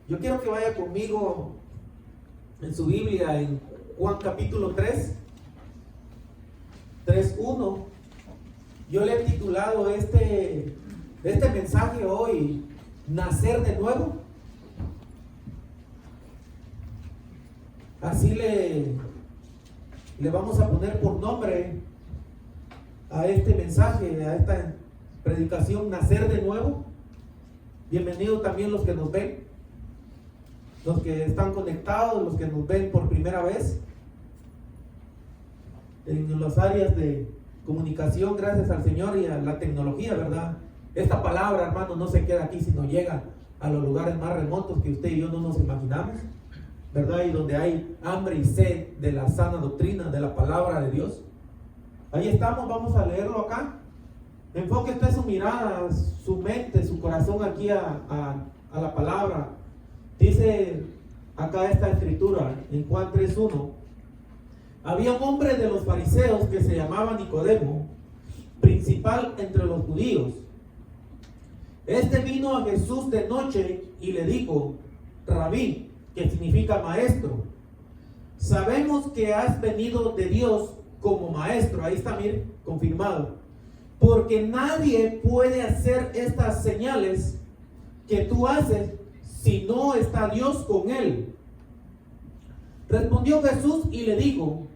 Yo quiero que vaya conmigo en su Biblia en Juan capítulo 3:1. Yo le he titulado este mensaje hoy, Nacer de Nuevo. Así le vamos a poner por nombre a este mensaje, a esta predicación, Nacer de Nuevo. Bienvenidos también los que nos ven, los que están conectados, los que nos ven por primera vez en las áreas de comunicación, gracias al Señor y a la tecnología, ¿verdad? Esta palabra, hermano, no se queda aquí, sino llega a los lugares más remotos que usted y yo no nos imaginamos, ¿verdad? Y donde hay hambre y sed de la sana doctrina, de la palabra de Dios. Ahí estamos, vamos a leerlo acá. Enfoque usted su mirada, su mente, su corazón aquí a la palabra. Dice acá esta escritura en Juan 3:1. Había un hombre de los fariseos que se llamaba Nicodemo, principal entre los judíos. Este vino a Jesús de noche y le dijo: Rabí, que significa maestro, sabemos que has venido de Dios como maestro. Ahí está, mire, confirmado. Porque nadie puede hacer estas señales que tú haces si no está Dios con él. Respondió Jesús y le dijo: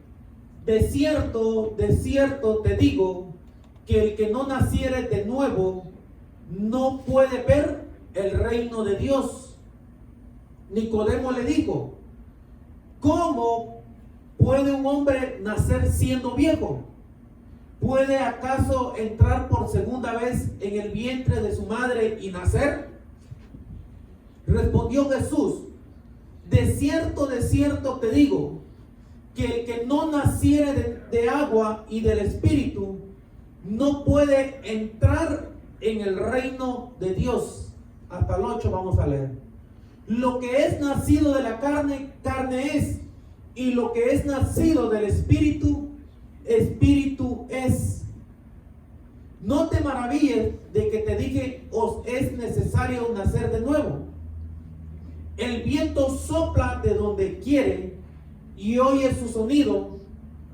de cierto te digo, que el que no naciere de nuevo no puede ver el reino de Dios. Nicodemo le dijo: ¿cómo puede un hombre nacer siendo viejo? ¿Puede acaso entrar por segunda vez en el vientre de su madre y nacer? Respondió Jesús: de cierto te digo, que el que no naciere de agua y del Espíritu no puede entrar en el reino de Dios. Hasta el 8 vamos a leer. Lo que es nacido de la carne, carne es, y lo que es nacido del Espíritu, Espíritu es. No te maravilles de que te dije: os es necesario nacer de nuevo. El viento sopla de donde quiere y oye su sonido,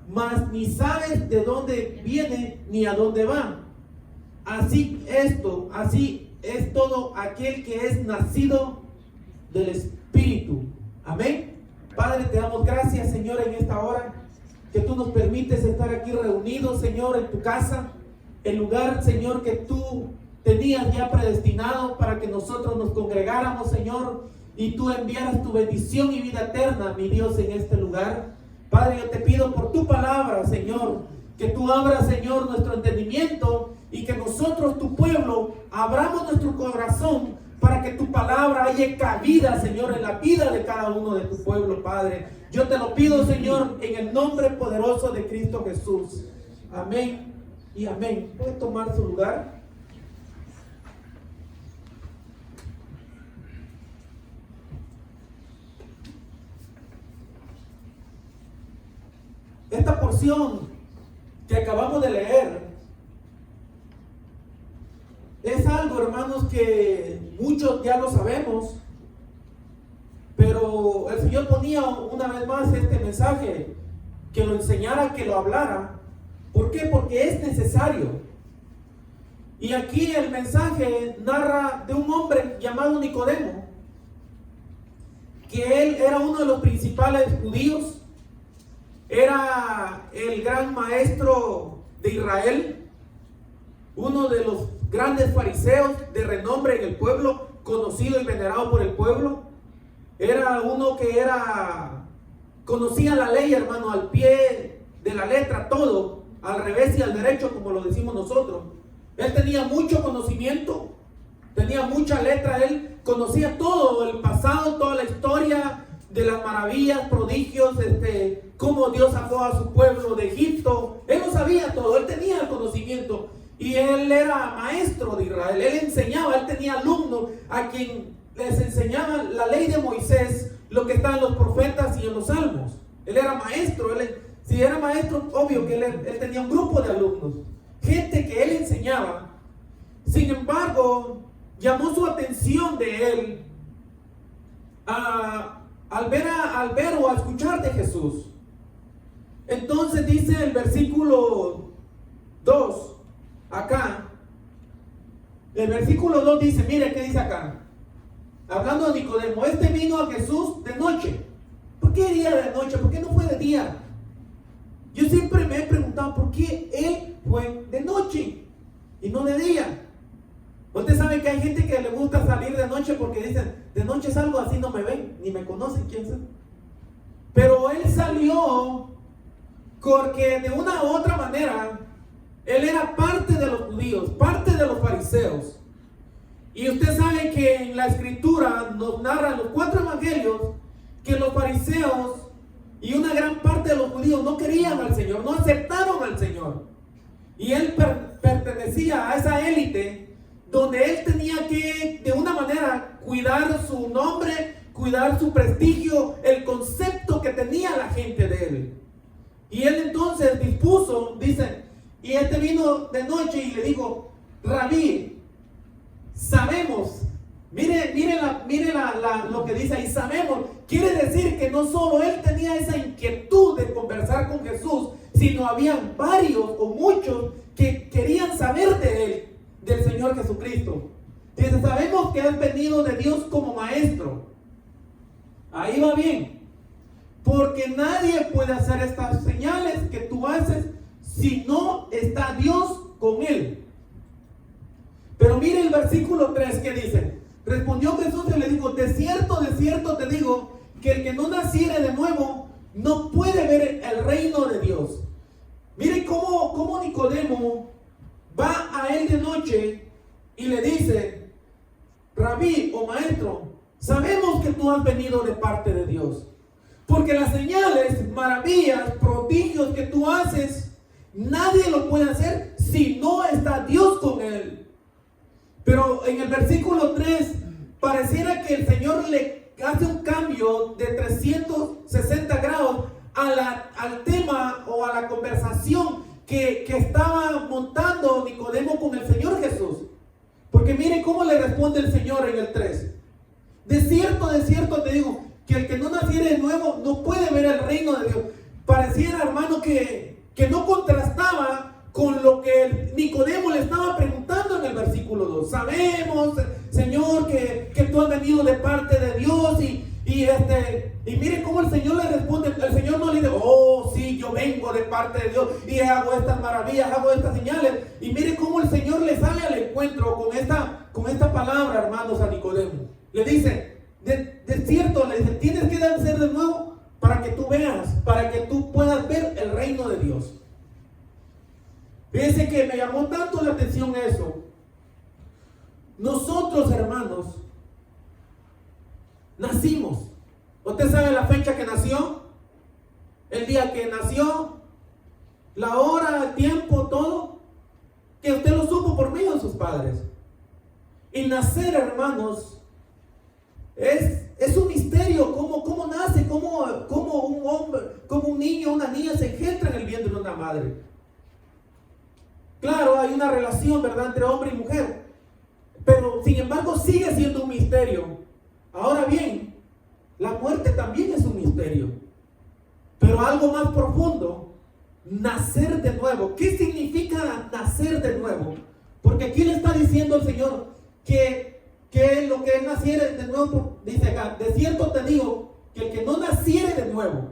mas ni sabes de dónde viene ni a dónde va. Así es todo aquel que es nacido del Espíritu. Amén. Padre, te damos gracias, Señor, en esta hora que tú nos permites estar aquí reunidos, Señor, en tu casa, el lugar, Señor, que tú tenías ya predestinado para que nosotros nos congregáramos, Señor, y tú enviaras tu bendición y vida eterna, mi Dios, en este lugar. Padre, yo te pido por tu palabra, Señor, que tú abras, Señor, nuestro entendimiento y que nosotros, tu pueblo, abramos nuestro corazón para que tu palabra haya cabida, Señor, en la vida de cada uno de tu pueblo, Padre. Yo te lo pido, Señor, en el nombre poderoso de Cristo Jesús. Amén y amén. ¿Puede tomar su lugar? Esta porción que acabamos de leer es algo, hermanos, que muchos ya lo sabemos, pero el Señor ponía una vez más este mensaje, que lo enseñara, que lo hablara. ¿Por qué? Porque es necesario. Y aquí el mensaje narra de un hombre llamado Nicodemo, que él era uno de los principales judíos, era el gran maestro de Israel, uno de los grandes fariseos de renombre en el pueblo, conocido y venerado por el pueblo. Era uno que conocía la ley, hermano, al pie de la letra, todo, al revés y al derecho, como lo decimos nosotros. Él tenía mucho conocimiento, tenía mucha letra, él conocía todo el pasado, toda la historia de las maravillas, prodigios, cómo Dios sacó a su pueblo de Egipto. Él lo sabía todo, él tenía el conocimiento. Y él era maestro de Israel, él enseñaba, él tenía alumnos a quien les enseñaba la ley de Moisés, lo que está en los profetas y en los salmos. Él era maestro, si era maestro, obvio que él tenía un grupo de alumnos, gente que él enseñaba. Sin embargo, llamó su atención de él al ver o a escuchar de Jesús. Entonces dice el versículo 2, acá, el versículo 2 dice, mire qué dice acá, hablando de Nicodemo, este vino a Jesús de noche. ¿Por qué iría de noche? ¿Por qué no fue de día? Yo siempre me he preguntado por qué él fue de noche y no de día. Usted sabe que hay gente que le gusta salir de noche porque dicen, de noche salgo así no me ven, ni me conocen, quién sabe. Pero él salió porque de una u otra manera, él era parte de los judíos, parte de los fariseos. Y usted sabe que en la escritura nos narran los 4 evangelios que los fariseos y una gran parte de los judíos no querían al Señor, no aceptaron al Señor. Y él pertenecía a esa élite donde él tenía que, de una manera, cuidar su nombre, cuidar su prestigio, el concepto que tenía la gente de él. Y él entonces dispuso, dice, y este vino de noche y le dijo, Rabí, sabemos, mire lo que dice ahí, sabemos, quiere decir que no solo él tenía esa inquietud de conversar con Jesús, sino habían varios o muchos que querían saber de él, del Señor Jesucristo. Dice, sabemos que has venido de Dios como maestro. Ahí va bien. Porque nadie puede hacer estas señales que tú haces si no está Dios con él. Pero mire el versículo 3 que dice, respondió Jesús y le dijo, de cierto te digo, que el que no naciere de nuevo no puede ver el reino de Dios. Mire cómo Nicodemo va a él de noche y le dice, Rabí o maestro, sabemos que tú has venido de parte de Dios. Porque las señales, maravillas, prodigios que tú haces, nadie lo puede hacer si no está Dios con él. Pero en el versículo 3, pareciera que el Señor le hace un cambio de 360 grados al tema o a la conversación que estaba montando Nicodemo con el Señor Jesús. Porque mire cómo le responde el Señor en el 3. De cierto te digo, que el que no naciere de nuevo no puede ver el reino de Dios. Pareciera, hermano, que no contrastaba con lo que Nicodemo le estaba preguntando en el versículo 2. Sabemos, Señor, que tú has venido de parte de Dios y mire cómo el Señor le responde. El Señor no le dice, oh sí, yo vengo de parte de Dios y hago estas maravillas, hago estas señales. Y mire cómo el Señor le sale al encuentro con esta palabra, hermanos, a Nicodemo. Le dice, de cierto, le dice, tienes que nacer de nuevo para que tú veas, para que tú puedas ver el reino de Dios. Fíjense que me llamó tanto la atención eso. Nosotros, hermanos, nacimos. ¿Usted sabe la fecha que nació? El día que nació, la hora, el tiempo, todo. Que usted lo supo por medio de sus padres. Y nacer, hermanos, es un misterio. ¿Cómo nace? ¿Cómo un hombre, cómo un niño o una niña se engendra en el vientre de una madre? Claro, hay una relación, ¿verdad?, entre hombre y mujer. Pero, sin embargo, sigue siendo un misterio. Ahora bien, la muerte también es un misterio. Pero algo más profundo, nacer de nuevo. ¿Qué significa nacer de nuevo? Porque aquí le está diciendo el Señor que lo que naciere de nuevo, dice acá, de cierto te digo, que el que no naciere de nuevo.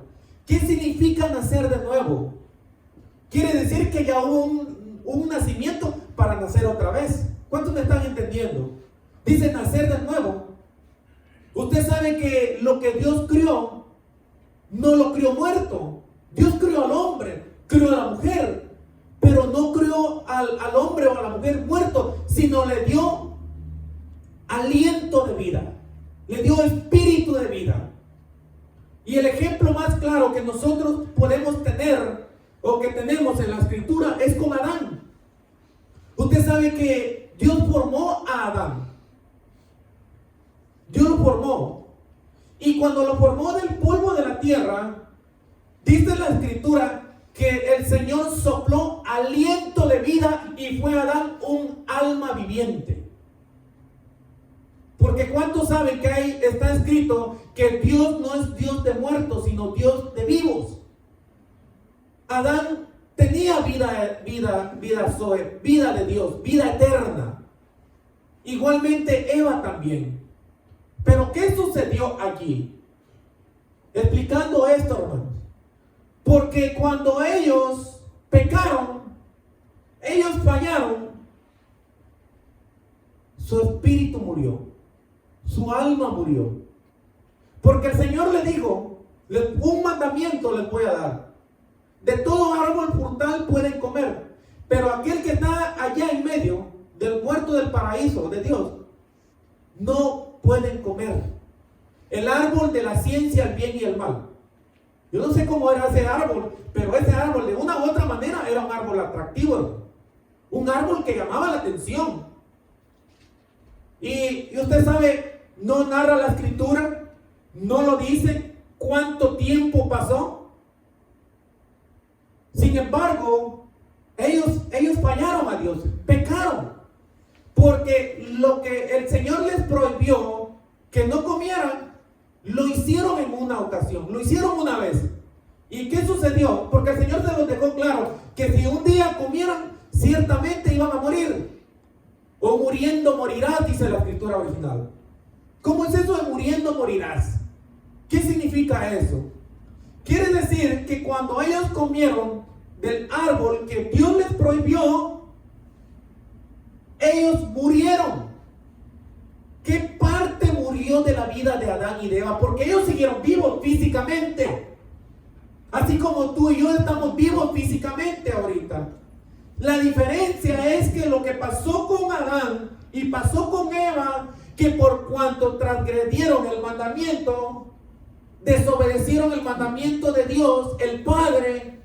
¿Qué significa nacer de nuevo? Quiere decir que ya hubo un nacimiento para nacer otra vez. ¿Cuántos me están entendiendo? Dice nacer de nuevo. Usted sabe que lo que Dios crió, no lo crió muerto. Dios crió al hombre, crió a la mujer, pero no crió al hombre o a la mujer muerto, sino le dio aliento de vida, le dio espíritu de vida. Y el ejemplo más claro que nosotros podemos tener o que tenemos en la escritura es con Adán. Usted sabe que Dios formó a Adán. Dios lo formó. Y cuando lo formó del polvo de la tierra, dice la escritura que el Señor sopló aliento de vida y fue a Adán un alma viviente. Porque ¿cuántos saben que ahí está escrito que Dios no es Dios de muertos, sino Dios de vivos? Adán tenía vida Zoe, vida de Dios, vida eterna. Igualmente Eva también. Pero ¿qué sucedió aquí? Explicando esto, hermanos. Porque cuando ellos pecaron, ellos fallaron, su espíritu murió, su alma murió. Porque el Señor le dijo, un mandamiento les voy a dar. De todo árbol frutal pueden comer, pero aquel que está allá en medio del huerto del paraíso de Dios, no pueden comer. El árbol de la ciencia, el bien y el mal. Yo no sé cómo era ese árbol, pero ese árbol de una u otra manera era un árbol atractivo, un árbol que llamaba la atención. Y usted sabe, no narra la escritura, no lo dice cuánto tiempo pasó. Sin embargo, ellos fallaron a Dios, pecaron, porque lo que el Señor les prohibió que no comieran, lo hicieron en una ocasión, lo hicieron una vez. ¿Y qué sucedió? Porque el Señor se los dejó claro, que si un día comieran, ciertamente iban a morir. O muriendo morirás, dice la escritura original. ¿Cómo es eso de muriendo morirás? ¿Qué significa eso? Quiere decir que cuando ellos comieron del árbol que Dios les prohibió, ellos murieron. ¿Qué parte murió de la vida de Adán y de Eva? Porque ellos siguieron vivos físicamente. Así como tú y yo estamos vivos físicamente ahorita. La diferencia es que lo que pasó con Adán y pasó con Eva, que por cuanto transgredieron el mandamiento, desobedecieron el mandamiento de Dios, el Padre,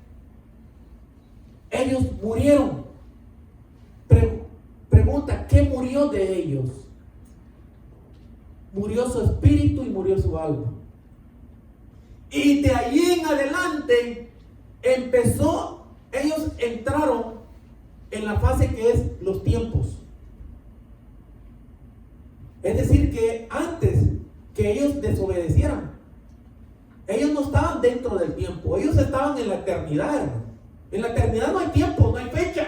ellos murieron. Pregunta, ¿qué murió de ellos? Murió su espíritu y murió su alma. Y de allí en adelante ellos entraron en la fase que es los tiempos. Es decir, que antes que ellos desobedecieran, ellos no estaban dentro del tiempo, ellos estaban en la eternidad, hermano. En la eternidad no hay tiempo, no hay fecha.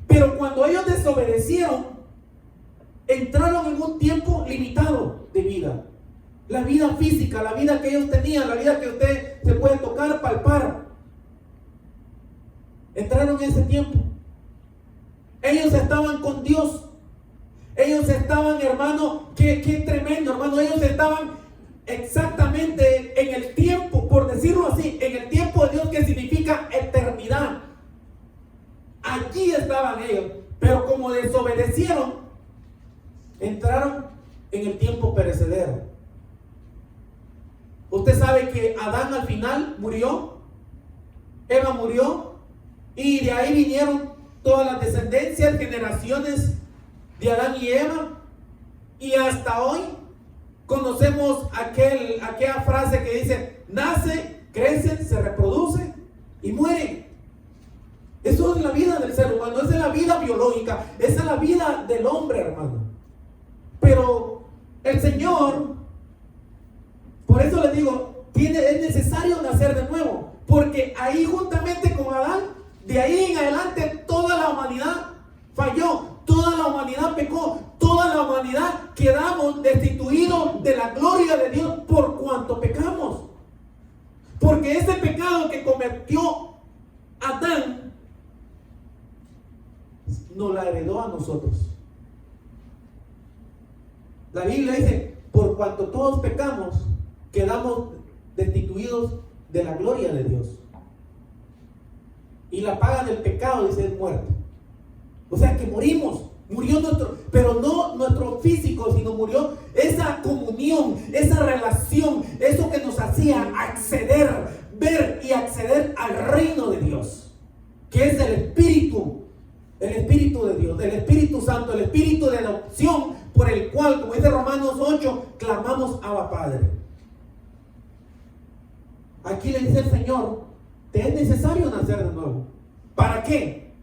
Pero cuando ellos desobedecieron, entraron en un tiempo limitado de vida. La vida física, la vida que ellos tenían, la vida que usted se puede tocar, palpar. Entraron en ese tiempo. Ellos estaban con Dios. Ellos estaban, hermano, qué tremendo, hermano. Ellos estaban exactamente en el tiempo, por decirlo así, en el tiempo de Dios, que significa eternidad. Allí estaban ellos. Pero como desobedecieron, entraron en el tiempo perecedero. Usted sabe que Adán al final murió, Eva murió, y de ahí vinieron todas las descendencias, generaciones de Adán y Eva, y hasta hoy conocemos aquella frase que dice: nace, crece, se reproduce y muere. Eso es la vida del ser humano, esa es la vida biológica, esa es la vida del hombre, hermano. Pero el Señor, por eso les digo, es necesario nacer de nuevo, porque ahí juntamente con Adán, de ahí en adelante toda la humanidad falló, toda la humanidad pecó, toda la humanidad quedamos destituidos de la gloria de Dios por cuanto pecamos. Porque ese pecado que cometió Adán nos la heredó a nosotros. La Biblia dice: por cuanto todos pecamos, quedamos destituidos de la gloria de Dios. Y la paga del pecado, dice, es muerte. O sea que morimos, murió pero no nuestro físico, sino murió esa comunión, esa relación, eso que nos hacía acceder, ver y acceder al reino de Dios, que es el Espíritu de Dios, el Espíritu Santo, el Espíritu de adopción, por el cual, como dice Romanos 8, clamamos Abba Padre. Aquí le dice el Señor: te es necesario nacer de nuevo. ¿Para qué?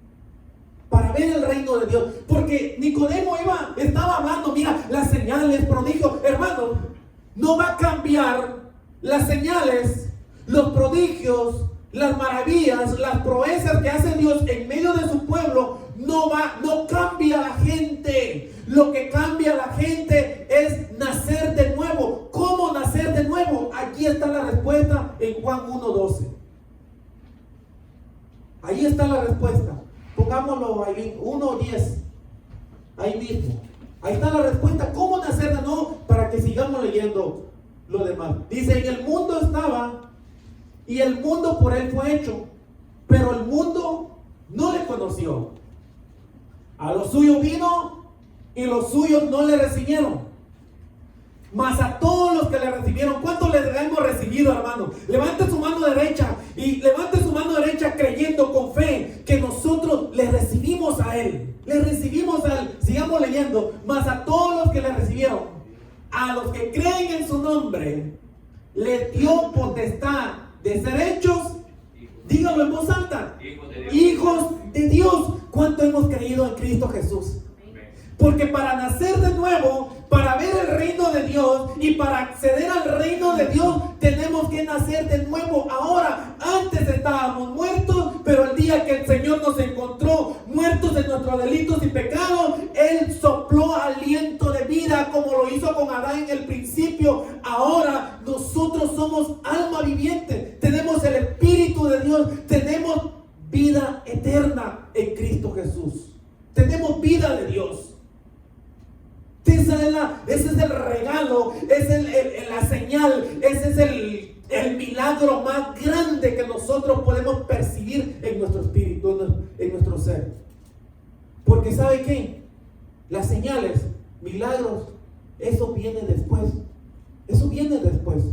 para ver el reino de Dios. Porque Nicodemo estaba hablando, mira, las señales, prodigios. Hermano, no va a cambiar las señales, los prodigios, las maravillas, las proezas que hace Dios en medio de su pueblo. No cambia la gente. Lo que cambia a la gente es nacer de nuevo. ¿Cómo nacer de nuevo? Aquí está la respuesta en Juan 1:12. Ahí está la respuesta. Pongámoslo ahí, 1:10. Ahí mismo. Ahí está la respuesta. ¿Cómo nacer de nuevo? Para que sigamos leyendo lo demás. Dice, en el mundo estaba, y el mundo por él fue hecho, pero el mundo no le conoció. A lo suyo vino, y los suyos no le recibieron. Mas a todos los que le recibieron, ¿cuántos le hemos recibido, hermano? Levante su mano derecha y levante su mano derecha creyendo con fe que nosotros le recibimos a Él. Le recibimos a Él. Sigamos leyendo. Mas a todos los que le recibieron, a los que creen en su nombre, les dio potestad de ser hechos, dígalo en voz alta, hijos de Dios. ¿Cuánto hemos creído en Cristo Jesús? Porque para nacer de nuevo, para ver el reino de Dios y para acceder al reino de Dios, tenemos que nacer de nuevo. Ahora, antes estábamos muertos, pero el día que el Señor nos encontró muertos en nuestros delitos y pecados, Él sopló aliento de vida como lo hizo con Adán en el principio. Ahora nosotros somos alma viviente, tenemos el Espíritu de Dios, tenemos vida eterna en Cristo Jesús. Tenemos vida de Dios. Ese es el regalo, esa es la señal, ese es el milagro más grande que nosotros podemos percibir en nuestro espíritu, en nuestro ser. Porque ¿sabe qué? Las señales, milagros, eso viene después. Eso viene después.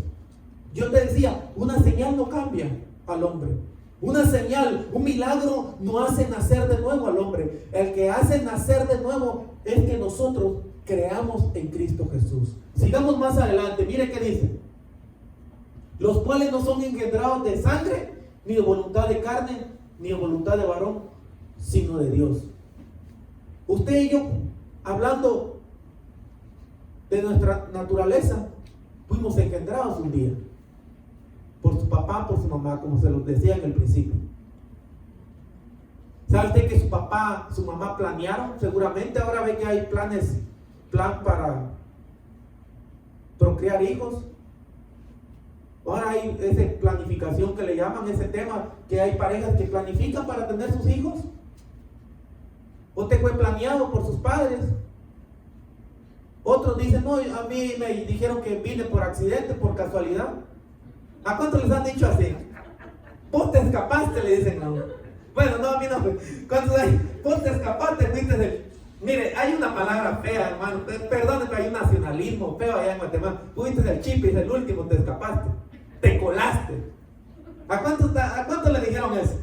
Yo te decía, una señal no cambia al hombre. Una señal, un milagro no hace nacer de nuevo al hombre. El que hace nacer de nuevo es que nosotros creamos en Cristo Jesús. Sigamos más adelante. Mire qué dice: los cuales no son engendrados de sangre, ni de voluntad de carne, ni de voluntad de varón, sino de Dios. Usted y yo, hablando de nuestra naturaleza, fuimos engendrados un día por su papá, por su mamá, como se los decía en el principio. ¿Sabe usted que su papá, su mamá planearon? Seguramente ahora ve que hay plan para procrear hijos. Ahora hay esa planificación que le llaman, ese tema, que hay parejas que planifican para tener sus hijos. Usted fue planeado por sus padres. Otros dicen, no, a mí me dijeron que vine por accidente, por casualidad. ¿A cuántos les han dicho así? Vos te escapaste, le dicen a uno. Bueno, no, a mí no. ¿Cuántos hay? Vos te escapaste, fuiste del... Mire, hay una palabra fea, hermano. Perdón, pero hay un nacionalismo feo allá en Guatemala. Fuiste del chip y el último, te escapaste. Te colaste. ¿A cuántos le dijeron eso?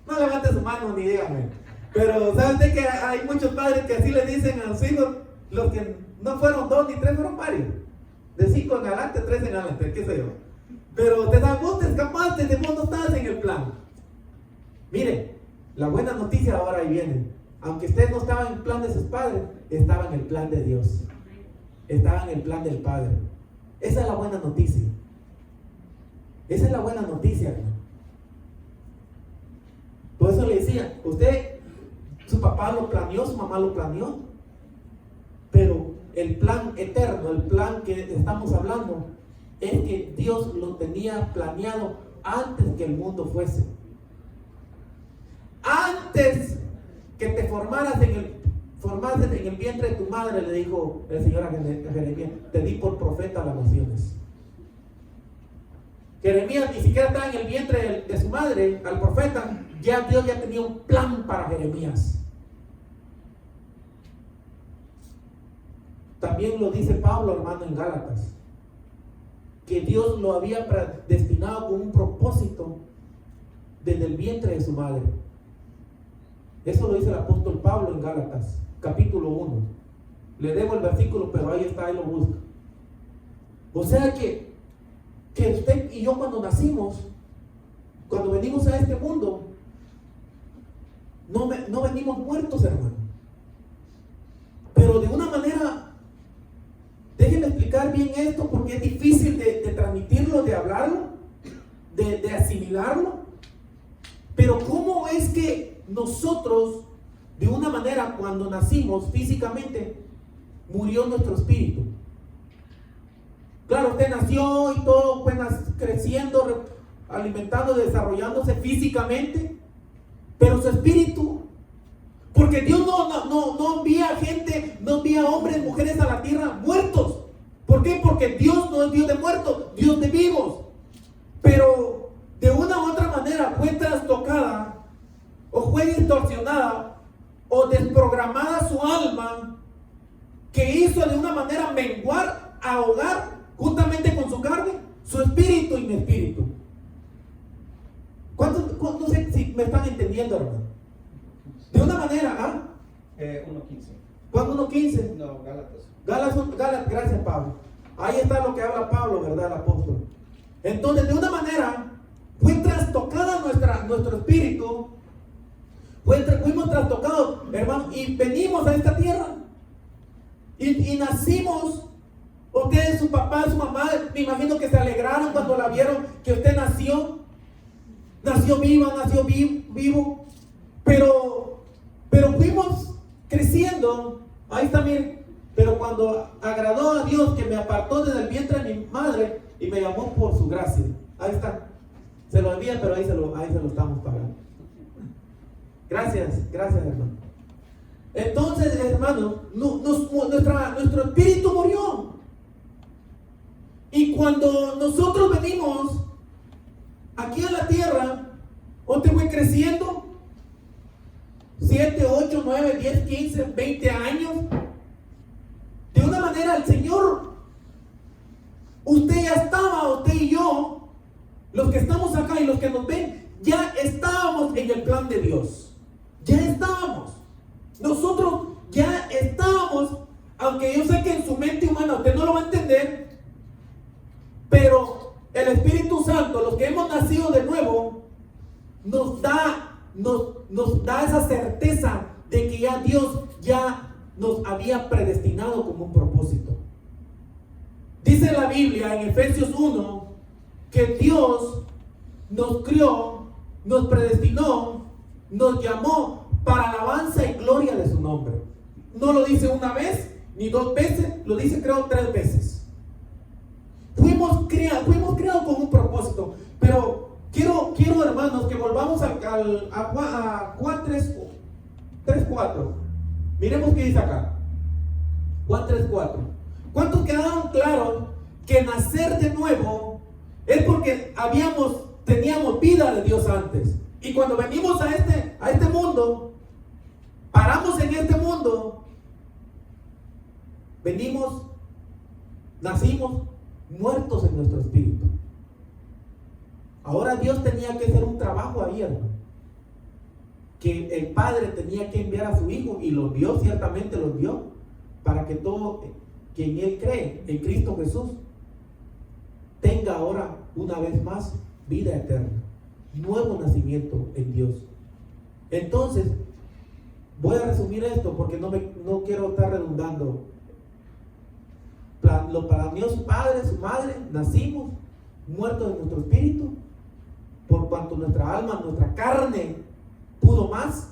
No levante su mano ni dígame. Pero ¿saben usted que hay muchos padres que así le dicen a sus hijos? Los que no fueron 2 ni 3, fueron varios. De 5 en adelante, 3 en adelante, qué sé yo. Pero vos te escapaste, de vos no estabas en el plan. Mire, la buena noticia ahora ahí viene. Aunque usted no estaba en el plan de sus padres, estaba en el plan de Dios. Estaba en el plan del Padre. Esa es la buena noticia. Esa es la buena noticia, hermano. Por eso le decía, usted, su papá lo planeó, su mamá lo planeó. Pero el plan eterno, el plan que estamos hablando, es que Dios lo tenía planeado antes que el mundo fuese. Antes que te formaras en el vientre de tu madre, le dijo el Señor a Jeremías, te di por profeta a las naciones. Jeremías ni siquiera estaba en el vientre de su madre, al profeta, Dios ya tenía un plan para Jeremías. También lo dice Pablo, hermano, en Gálatas, que Dios lo había destinado con un propósito desde el vientre de su madre. Eso lo dice el apóstol Pablo en Gálatas, capítulo 1. Le debo el versículo, pero ahí está, ahí lo busca. O sea que usted y yo cuando nacimos, cuando venimos a este mundo, no venimos muertos, hermano. Pero de una manera, déjenme explicar bien esto porque es difícil de transmitirlo, de hablarlo, de asimilarlo. Pero ¿cómo es que nosotros, de una manera, cuando nacimos físicamente, murió nuestro espíritu? Claro, usted nació y todo fue creciendo, alimentando, desarrollándose físicamente, pero su espíritu, porque Dios no envía gente, no envía hombres, mujeres a la tierra muertos. ¿Por qué? Porque Dios no es Dios de muertos, Dios de vivos. Pero de una u otra manera fue trastocada, o fue distorsionada, o desprogramada su alma, que hizo de una manera menguar, ahogar, juntamente con su carne, su espíritu y mi espíritu. No sé si me están entendiendo, hermano. De una manera, 1:15. ¿Cuándo 1:15? No, Gálatas. Gálatas, gracias, Pablo. Ahí está lo que habla Pablo, ¿verdad, el apóstol? Entonces, de una manera, fue trastocada nuestro espíritu. Fuimos trastocados, hermano, y venimos a esta tierra. Y nacimos. Ustedes, su papá, su mamá, me imagino que se alegraron cuando la vieron que usted nació. Nació viva, nació vivo. Pero fuimos creciendo. Ahí está, miren. Pero cuando agradó a Dios, que me apartó desde el vientre de mi madre y me llamó por su gracia. Ahí está. Se lo envía, pero ahí se lo estamos pagando. Gracias, hermano. Entonces, hermano, nuestro espíritu murió. Y cuando nosotros venimos aquí a la tierra, usted fue creciendo 7, 8, 9, 10, 15, 20 años. De una manera, el Señor, usted ya estaba, usted y yo, los que estamos acá y los que nos ven, ya estábamos en el plan de Dios. Ya estábamos. Nosotros ya estábamos, aunque yo sé que en su mente humana usted no lo va a entender, pero el Espíritu Santo, los que hemos nacido de nuevo, nos da esa certeza de que ya Dios ya nos había predestinado como un propósito. Dice la Biblia en Efesios 1 que Dios nos crió, nos predestinó, nos llamó para alabanza y gloria de su nombre. No lo dice una vez ni 2 veces, lo dice creo 3 veces. Fuimos creados con un propósito. Pero quiero hermanos que volvamos a Juan 3:4. Miremos qué dice acá. Juan 3:4. ¿Cuántos quedaron claros que nacer de nuevo es porque teníamos vida de Dios antes? Y cuando venimos a este mundo, paramos en este mundo, nacimos muertos en nuestro espíritu. Ahora Dios tenía que hacer un trabajo ahí, hermano. Que el Padre tenía que enviar a su Hijo, y lo envió, ciertamente lo envió, para que todo quien Él cree, en Cristo Jesús, tenga ahora una vez más vida eterna, nuevo nacimiento en Dios. Entonces, voy a resumir esto porque no quiero estar redundando. Lo planeó su padre, su madre, nacimos muertos en nuestro espíritu, por cuanto nuestra alma, nuestra carne pudo más,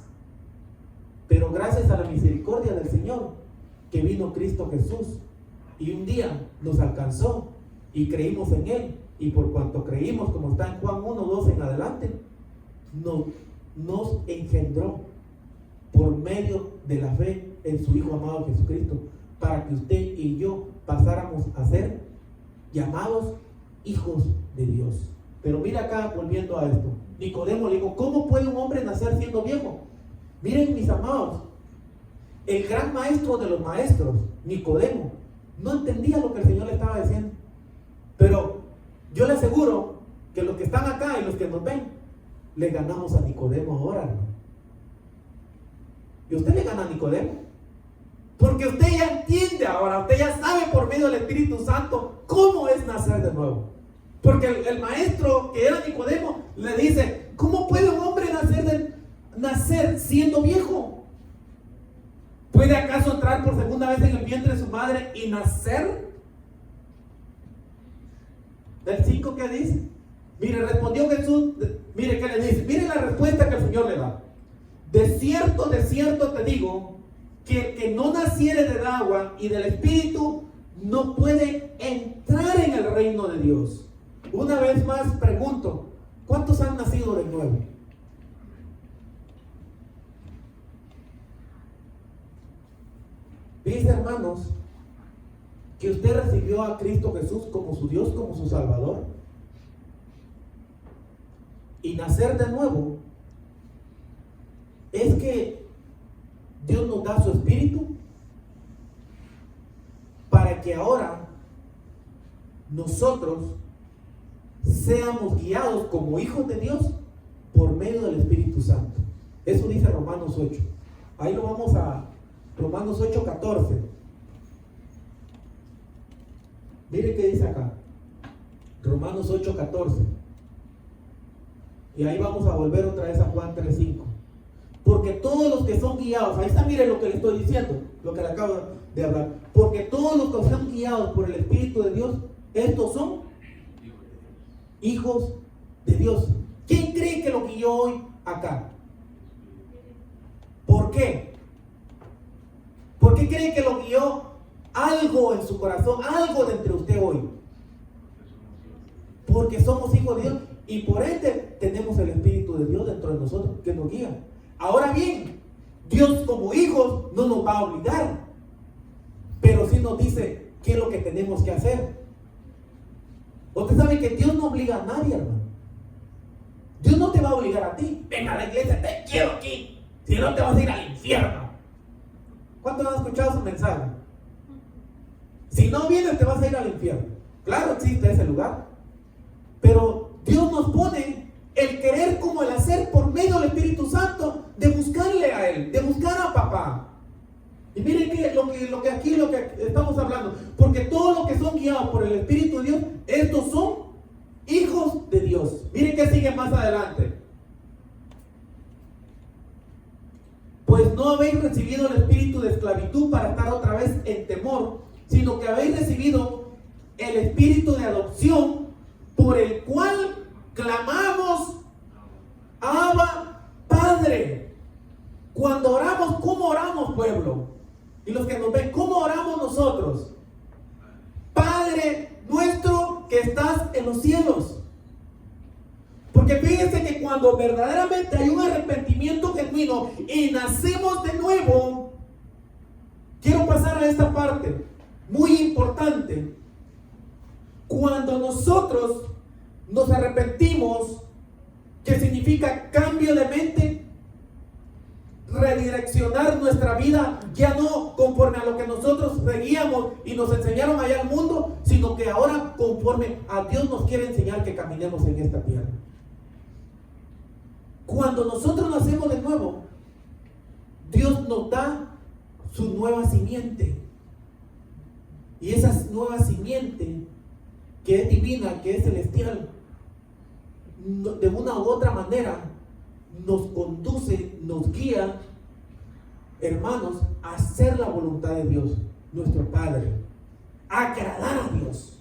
pero gracias a la misericordia del Señor, que vino Cristo Jesús, y un día nos alcanzó, y creímos en Él, y por cuanto creímos, como está en Juan 1:2 en adelante, nos engendró por medio de la fe en su Hijo amado Jesucristo, para que usted y yo pasáramos a ser llamados hijos de Dios. Pero mira acá, volviendo a esto, Nicodemo le dijo: ¿cómo puede un hombre nacer siendo viejo? Miren, mis amados, el gran maestro de los maestros, Nicodemo, no entendía lo que el Señor le estaba diciendo. Pero yo le aseguro que los que están acá y los que nos ven, le ganamos a Nicodemo ahora, ¿no? Y usted le gana a Nicodemo, porque usted ya entiende ahora, usted ya sabe por medio del Espíritu Santo cómo es nacer de nuevo. Porque el maestro que era Nicodemo le dice: ¿cómo puede un hombre nacer nacer siendo viejo? ¿Puede acaso entrar por segunda vez en el vientre de su madre y nacer? ¿El 5 qué dice? Mire, respondió Jesús, mire qué le dice, mire la respuesta que el Señor le da. De cierto te digo, que el que no naciere del agua y del Espíritu no puede entrar en el reino de Dios. Una vez más pregunto, ¿cuántos han nacido de nuevo? Dice, hermanos, que usted recibió a Cristo Jesús como su Dios, como su Salvador. Y nacer de nuevo es que Dios nos da su Espíritu para que ahora nosotros seamos guiados como hijos de Dios por medio del Espíritu Santo. Eso dice Romanos 8. Ahí lo vamos a Romanos 8:14. Mire qué dice acá. Romanos 8:14. Y ahí vamos a volver otra vez a Juan 3:5. Porque todos los que son guiados, ahí está, mire lo que le estoy diciendo, lo que le acabo de hablar. Porque todos los que son guiados por el Espíritu de Dios, estos son hijos de Dios. ¿Quién cree que lo guió hoy acá? ¿Por qué? ¿Por qué cree que lo guió algo en su corazón, algo de entre usted hoy? Porque somos hijos de Dios y por ende tenemos el Espíritu de Dios dentro de nosotros que nos guía. Ahora bien, Dios como hijos no nos va a obligar, pero sí nos dice qué es lo que tenemos que hacer. Usted sabe que Dios no obliga a nadie, hermano. Dios no te va a obligar a ti. Ven a la iglesia, te quiero aquí. Si no, te vas a ir al infierno. ¿Cuántos han escuchado su mensaje? Si no vienes, te vas a ir al infierno. Claro, existe ese lugar. Pero Dios nos pone el querer como el hacer por medio del Espíritu Santo, de buscarle a Él, de buscar a papá. Y miren que lo que aquí estamos hablando, porque todos los que son guiados por el Espíritu de Dios, estos son hijos de Dios. Miren que sigue más adelante. Pues no habéis recibido el espíritu de esclavitud para estar otra vez en temor, sino que habéis recibido el espíritu de adopción, por el cual clamamos, Abba, Padre. Cuando oramos, ¿cómo oramos, pueblo? Y los que nos ven, ¿cómo oramos nosotros? Padre nuestro que estás en los cielos. Porque fíjense que cuando verdaderamente hay un arrepentimiento genuino y nacemos de nuevo, quiero pasar a esta parte muy importante. Cuando nosotros nos arrepentimos, que significa cambio de mente, redireccionar nuestra vida, ya no conforme a lo que nosotros seguíamos y nos enseñaron allá al mundo, sino que ahora conforme a Dios nos quiere enseñar que caminemos en esta tierra. Cuando nosotros nacemos de nuevo, Dios nos da su nueva simiente. Y esa nueva simiente, que es divina, que es celestial, de una u otra manera nos conduce, nos guía, hermanos, a hacer la voluntad de Dios, nuestro Padre, a agradar a Dios.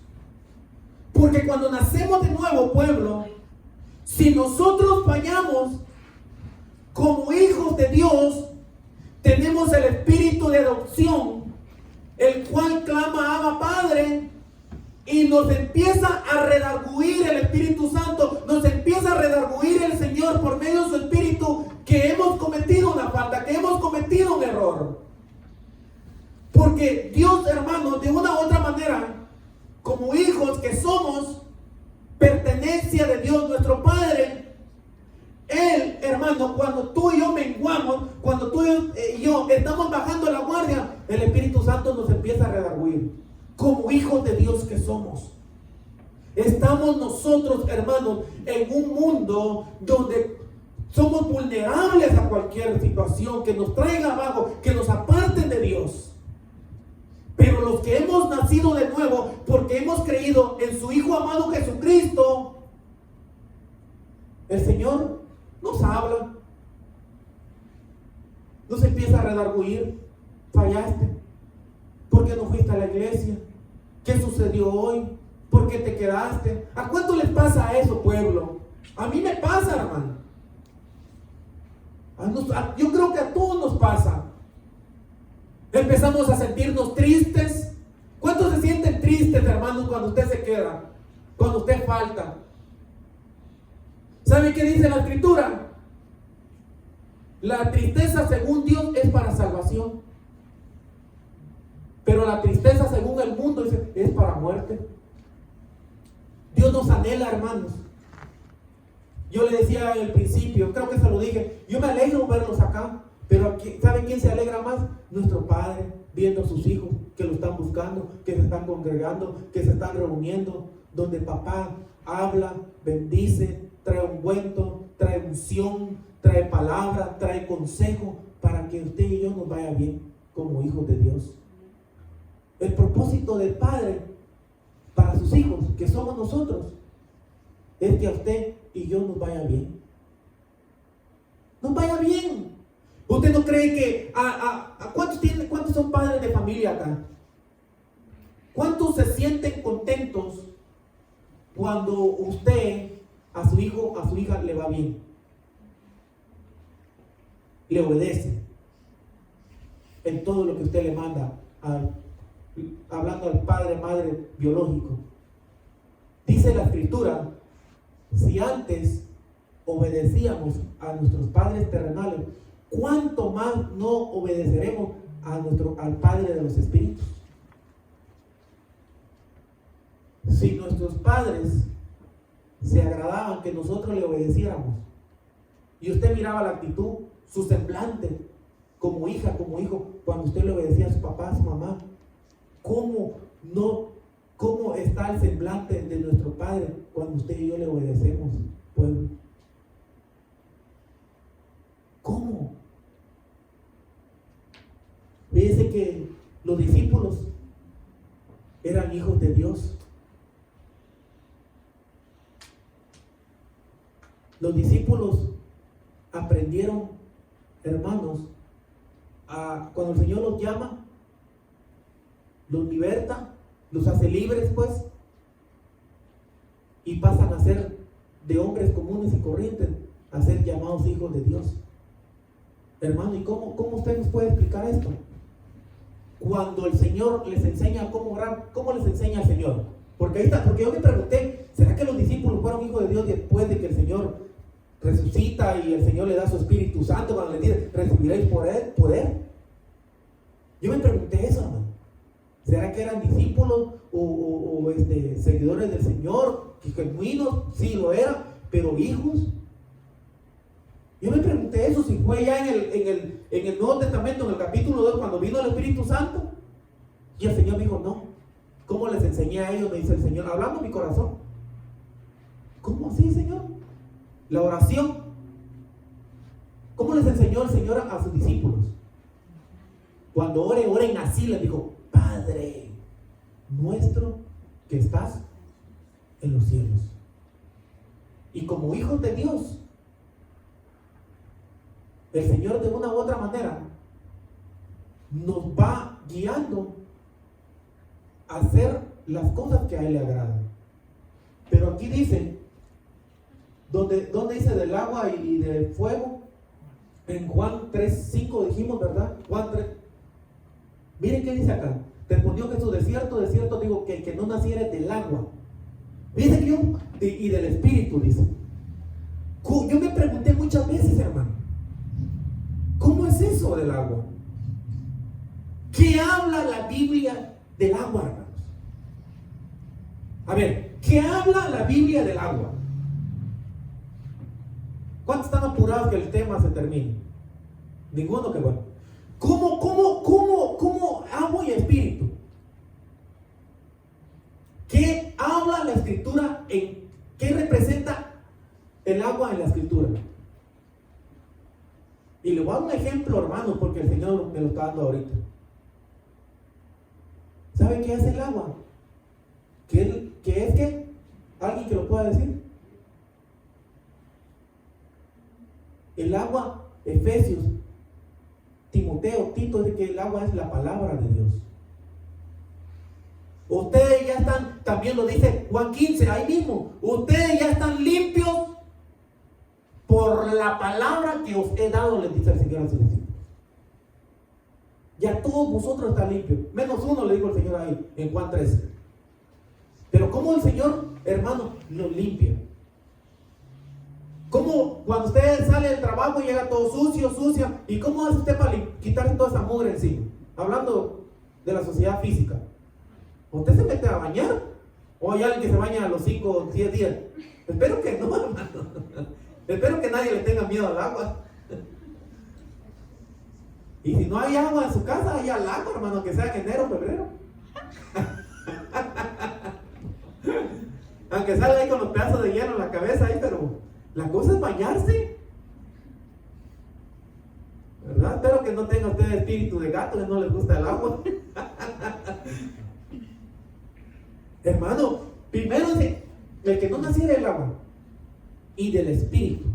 Porque cuando nacemos de nuevo, pueblo, si nosotros fallamos como hijos de Dios, tenemos el espíritu de adopción, el cual clama Abba Padre, y nos empieza a redarguir el Espíritu Santo, nos empieza a redarguir el Señor por medio de su Espíritu, que hemos cometido una falta, que hemos cometido un error. Porque Dios, hermanos, de una u otra manera, como hijos que somos, pertenencia de Dios nuestro Padre, Él, hermano, cuando tú y yo menguamos, cuando tú y yo estamos bajando la guardia, el Espíritu Santo nos empieza a redarguir. Como hijos de Dios que somos, estamos nosotros, hermanos, en un mundo donde somos vulnerables a cualquier situación que nos traiga abajo, que nos aparten de Dios. Pero los que hemos nacido de nuevo, porque hemos creído en su Hijo amado Jesucristo, el Señor nos habla no se empieza a redarguir. Fallaste. ¿Por qué no fuiste a la iglesia? ¿Qué sucedió hoy? ¿Por qué te quedaste? ¿A cuánto les pasa eso, pueblo? A mí me pasa, hermano. Yo creo que a todos nos pasa. Empezamos a sentirnos tristes. ¿Cuántos se sienten tristes, hermanos, cuando usted se queda? Cuando usted falta. ¿Sabe qué dice la Escritura? La tristeza según Dios es para salvación. Pero la tristeza según el mundo dice, es para muerte. Dios nos anhela, hermanos. Yo le decía al principio, creo que se lo dije, yo me alegro verlos acá, pero ¿sabe quién se alegra más? Nuestro Padre, viendo a sus hijos que lo están buscando, que se están congregando, que se están reuniendo, donde papá habla, bendice, trae ungüento, trae unción, trae palabra, trae consejo, para que usted y yo nos vaya bien como hijos de Dios. El propósito del Padre para sus hijos, que somos nosotros, es que a usted y yo nos vaya bien. Nos vaya bien. ¿Usted no cree que cuántos son padres de familia acá? ¿Cuántos se sienten contentos cuando usted a su hijo, a su hija le va bien? Le obedece en todo lo que usted le manda, hablando al padre, madre biológico. Dice la Escritura, si antes obedecíamos a nuestros padres terrenales, ¿cuánto más no obedeceremos al Padre de los Espíritus? Si nuestros padres se agradaban que nosotros le obedeciéramos, y usted miraba la actitud, su semblante, como hija, como hijo, cuando usted le obedecía a su papá, a su mamá, ¿cómo está el semblante de nuestro Padre cuando usted y yo le obedecemos, pueblo? ¿Cómo? Fíjese que los discípulos eran hijos de Dios. Los discípulos aprendieron, hermanos, cuando el Señor los llama, los liberta, los hace libres, pues, y pasan a ser de hombres comunes y corrientes a ser llamados hijos de Dios. Hermano, ¿y cómo usted nos puede explicar esto? Cuando el Señor les enseña cómo orar, ¿cómo les enseña el Señor? Porque yo me pregunté, ¿será que los discípulos fueron hijos de Dios después de que el Señor resucita y el Señor le da su Espíritu Santo cuando le dice, recibiréis poder? Yo me pregunté eso, hermano. ¿Será que eran discípulos o seguidores del Señor? Genuinos, sí lo eran, pero hijos. Yo me pregunté eso, si fue ya en el Nuevo Testamento, en el capítulo 2, cuando vino el Espíritu Santo. Y el Señor dijo, no. ¿Cómo les enseñé a ellos? Me dice el Señor, hablando en mi corazón. ¿Cómo así, Señor? La oración. ¿Cómo les enseñó el Señor a sus discípulos? Cuando oren así, les dijo, Padre nuestro que estás en los cielos. Y como hijos de Dios, el Señor de una u otra manera nos va guiando a hacer las cosas que a Él le agradan. Pero aquí dice, ¿dónde dice del agua y del fuego? En Juan 3:5 dijimos, ¿verdad? Juan 3. Miren qué dice acá. Respondió Jesús, de cierto digo que el que no naciere del agua, dice yo, y del Espíritu, dice. Yo me pregunté muchas veces, hermano, ¿cómo es eso del agua? ¿Qué habla la Biblia del agua, hermanos? A ver, ¿qué habla la Biblia del agua? ¿Cuántos están apurados que el tema se termine? Ninguno, que bueno. ¿Cómo agua y espíritu? ¿Qué habla la Escritura qué representa el agua en la Escritura? Y le voy a dar un ejemplo, hermano, porque el Señor me lo está dando ahorita. ¿Sabe qué es el agua? ¿Qué es qué? ¿Alguien que lo pueda decir? El agua, Efesios Timoteo, Tito, es de que el agua es la palabra de Dios. Ustedes ya están, también lo dice Juan 15, ahí mismo, ustedes ya están limpios por la palabra que os he dado, les dice el Señor a sus discípulos. Ya todos vosotros están limpios, menos uno, le dijo el Señor ahí en Juan 13. Pero ¿cómo el Señor, hermano, nos limpia? ¿Cómo cuando usted sale del trabajo y llega todo sucio, sucia? ¿Y cómo hace usted para quitarse toda esa mugre encima? Hablando de la sociedad física. ¿Usted se mete a bañar? ¿O hay alguien que se baña a los 5 o 10 días? Espero que no, hermano. Espero que nadie le tenga miedo al agua. Y si no hay agua en su casa, hay al agua, hermano, que sea en enero o febrero. Aunque salga ahí con los pedazos de hielo en la cabeza ahí, pero la cosa es bañarse. ¿Verdad? Espero que no tenga usted espíritu de gato, que no les gusta el agua. Hermano, primero dice, el que no naciera del agua y del espíritu.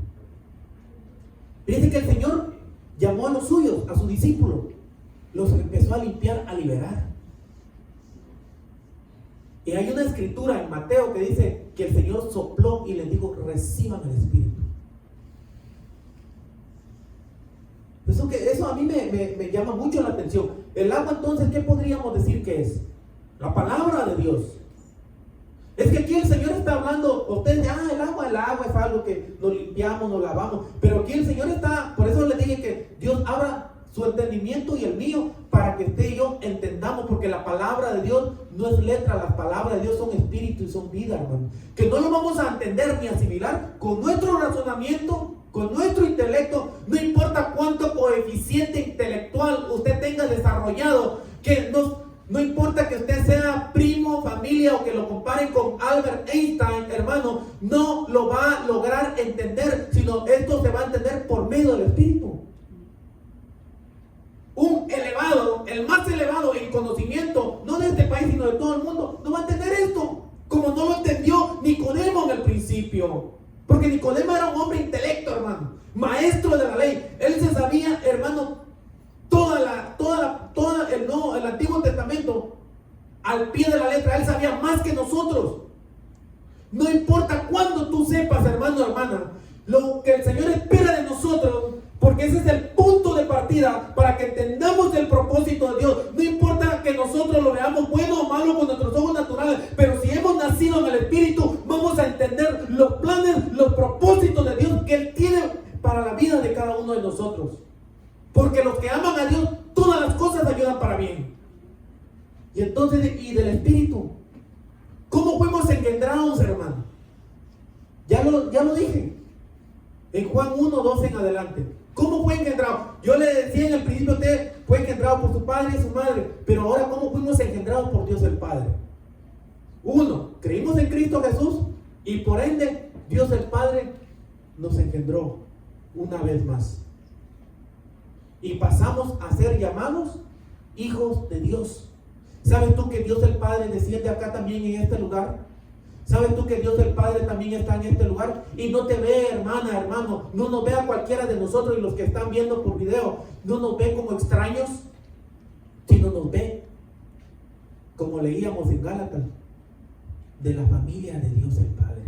Dice que el Señor llamó a los suyos, a sus discípulos, los empezó a limpiar, a liberar. Y hay una escritura en Mateo que dice que el Señor sopló y les dijo, reciban el Espíritu. Eso a mí me llama mucho la atención. El agua, entonces, ¿qué podríamos decir que es? La palabra de Dios. Es que aquí el Señor está hablando, ustedes, el agua es algo que nos limpiamos, nos lavamos. Pero aquí el Señor está, por eso les dije que Dios abra su entendimiento y el mío para que usted y yo entendamos, porque la palabra de Dios no es letra, las palabras de Dios son espíritu y son vida, hermano. Que no lo vamos a entender ni asimilar con nuestro razonamiento, con nuestro intelecto, no importa cuánto coeficiente intelectual usted tenga desarrollado, que no importa que usted sea primo, familia o que lo comparen con Albert Einstein, hermano, no lo va a lograr entender, sino esto se va a entender por medio del Espíritu. Un elevado, el más elevado en conocimiento, no de este país sino de todo el mundo, no va a entender esto, como no lo entendió Nicodemo en el principio. Porque Nicodemo era un hombre intelecto, hermano, maestro de la ley. Él se sabía, hermano, el Antiguo Testamento al pie de la letra. Él sabía más que nosotros. No importa cuándo tú sepas, hermano, hermana, lo que el Señor espera de nosotros, porque ese es el punto de partida para que entendamos el propósito de Dios. No importa que nosotros lo veamos bueno o malo con nuestros ojos naturales, pero si hemos nacido en el Espíritu, vamos a entender los planes, los propósitos de Dios que Él tiene para la vida de cada uno de nosotros. Porque los que aman a Dios, todas las cosas ayudan para bien. Y entonces, y del Espíritu, ¿cómo fuimos engendrados, hermano? Ya lo dije. En Juan 1, 12 en adelante. ¿Cómo fue engendrado? Yo le decía en el principio, usted fue engendrado por su padre y su madre. Pero ahora, ¿cómo fuimos engendrados por Dios el Padre? 1, creímos en Cristo Jesús y por ende, Dios el Padre nos engendró una vez más. Y pasamos a ser llamados hijos de Dios. ¿Sabes tú que Dios el Padre desciende acá también en este lugar? ¿Sabes tú que Dios el Padre también está en este lugar? Y no te ve, hermana, hermano, no nos ve a cualquiera de nosotros y los que están viendo por video, no nos ve como extraños, sino nos ve, como leíamos en Gálatas, de la familia de Dios el Padre.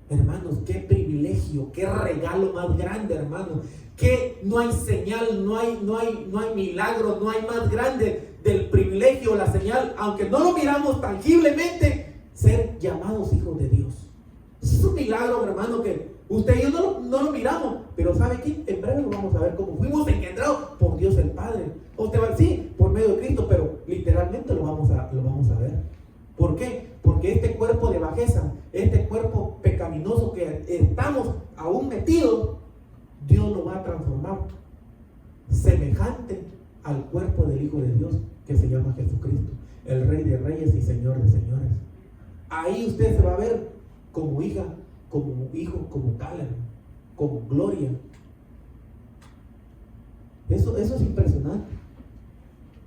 Hermanos, qué privilegio, qué regalo más grande, hermano. Que no hay señal, no hay milagro, no hay más grande del privilegio, la señal, aunque no lo miramos tangiblemente, ser llamados hijos de Dios. Es un milagro, hermano, que usted y yo no lo miramos, pero ¿sabe qué? En breve lo vamos a ver cómo fuimos engendrados por Dios el Padre. Usted va a decir, por medio de Cristo, pero literalmente lo vamos a ver. ¿Por qué? Porque este cuerpo de bajeza, este cuerpo pecaminoso que estamos aún metidos, Dios lo va a transformar semejante al cuerpo del Hijo de Dios que se llama Jesucristo, el Rey de Reyes y Señor de Señores. Ahí usted se va a ver como hija, como hijo, como tal, como gloria. Eso es impresionante.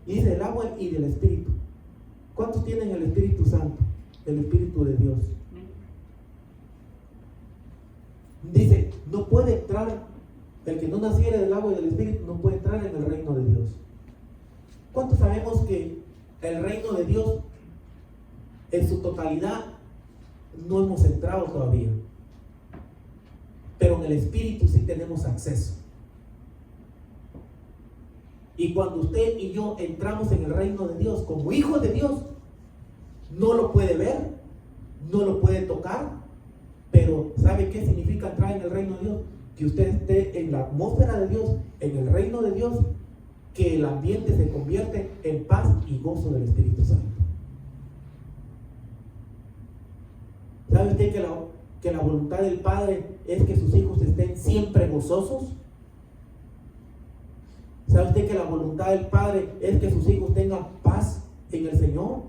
Y dice el agua y del Espíritu. ¿Cuántos tienen el Espíritu Santo? El Espíritu de Dios. Dice, no puede entrar El que no naciere del agua y del Espíritu no puede entrar en el reino de Dios. ¿Cuántos sabemos que el reino de Dios en su totalidad no hemos entrado todavía? Pero en el Espíritu sí tenemos acceso. Y cuando usted y yo entramos en el reino de Dios como hijos de Dios, no lo puede ver, no lo puede tocar, pero ¿sabe qué significa entrar en el reino de Dios? Que usted esté en la atmósfera de Dios, en el reino de Dios, que el ambiente se convierte en paz y gozo del Espíritu Santo. ¿Sabe usted que la voluntad del Padre es que sus hijos estén siempre gozosos? ¿Sabe usted que la voluntad del Padre es que sus hijos tengan paz en el Señor?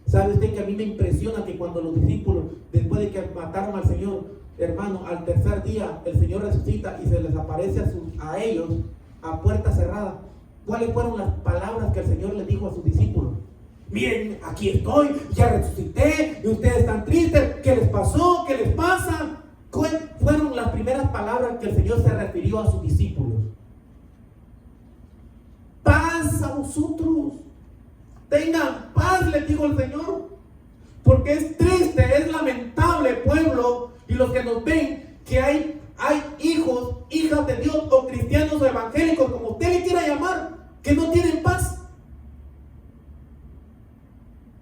¿Sabe usted que a mí me impresiona que cuando los discípulos, después de que mataron al Señor, hermano, al tercer día el Señor resucita y se les aparece a ellos a puerta cerrada? ¿Cuáles fueron las palabras que el Señor les dijo a sus discípulos? Miren, aquí estoy, ya resucité, y ustedes están tristes. ¿Qué les pasó? ¿Qué les pasa? Fueron las primeras palabras que el Señor se refirió a sus discípulos. Paz a vosotros. Tengan paz, les dijo el Señor. Porque es triste, es lamentable, pueblo, y los que nos ven, que hay hijos, hijas de Dios, o cristianos o evangélicos, como usted le quiera llamar, que no tienen paz.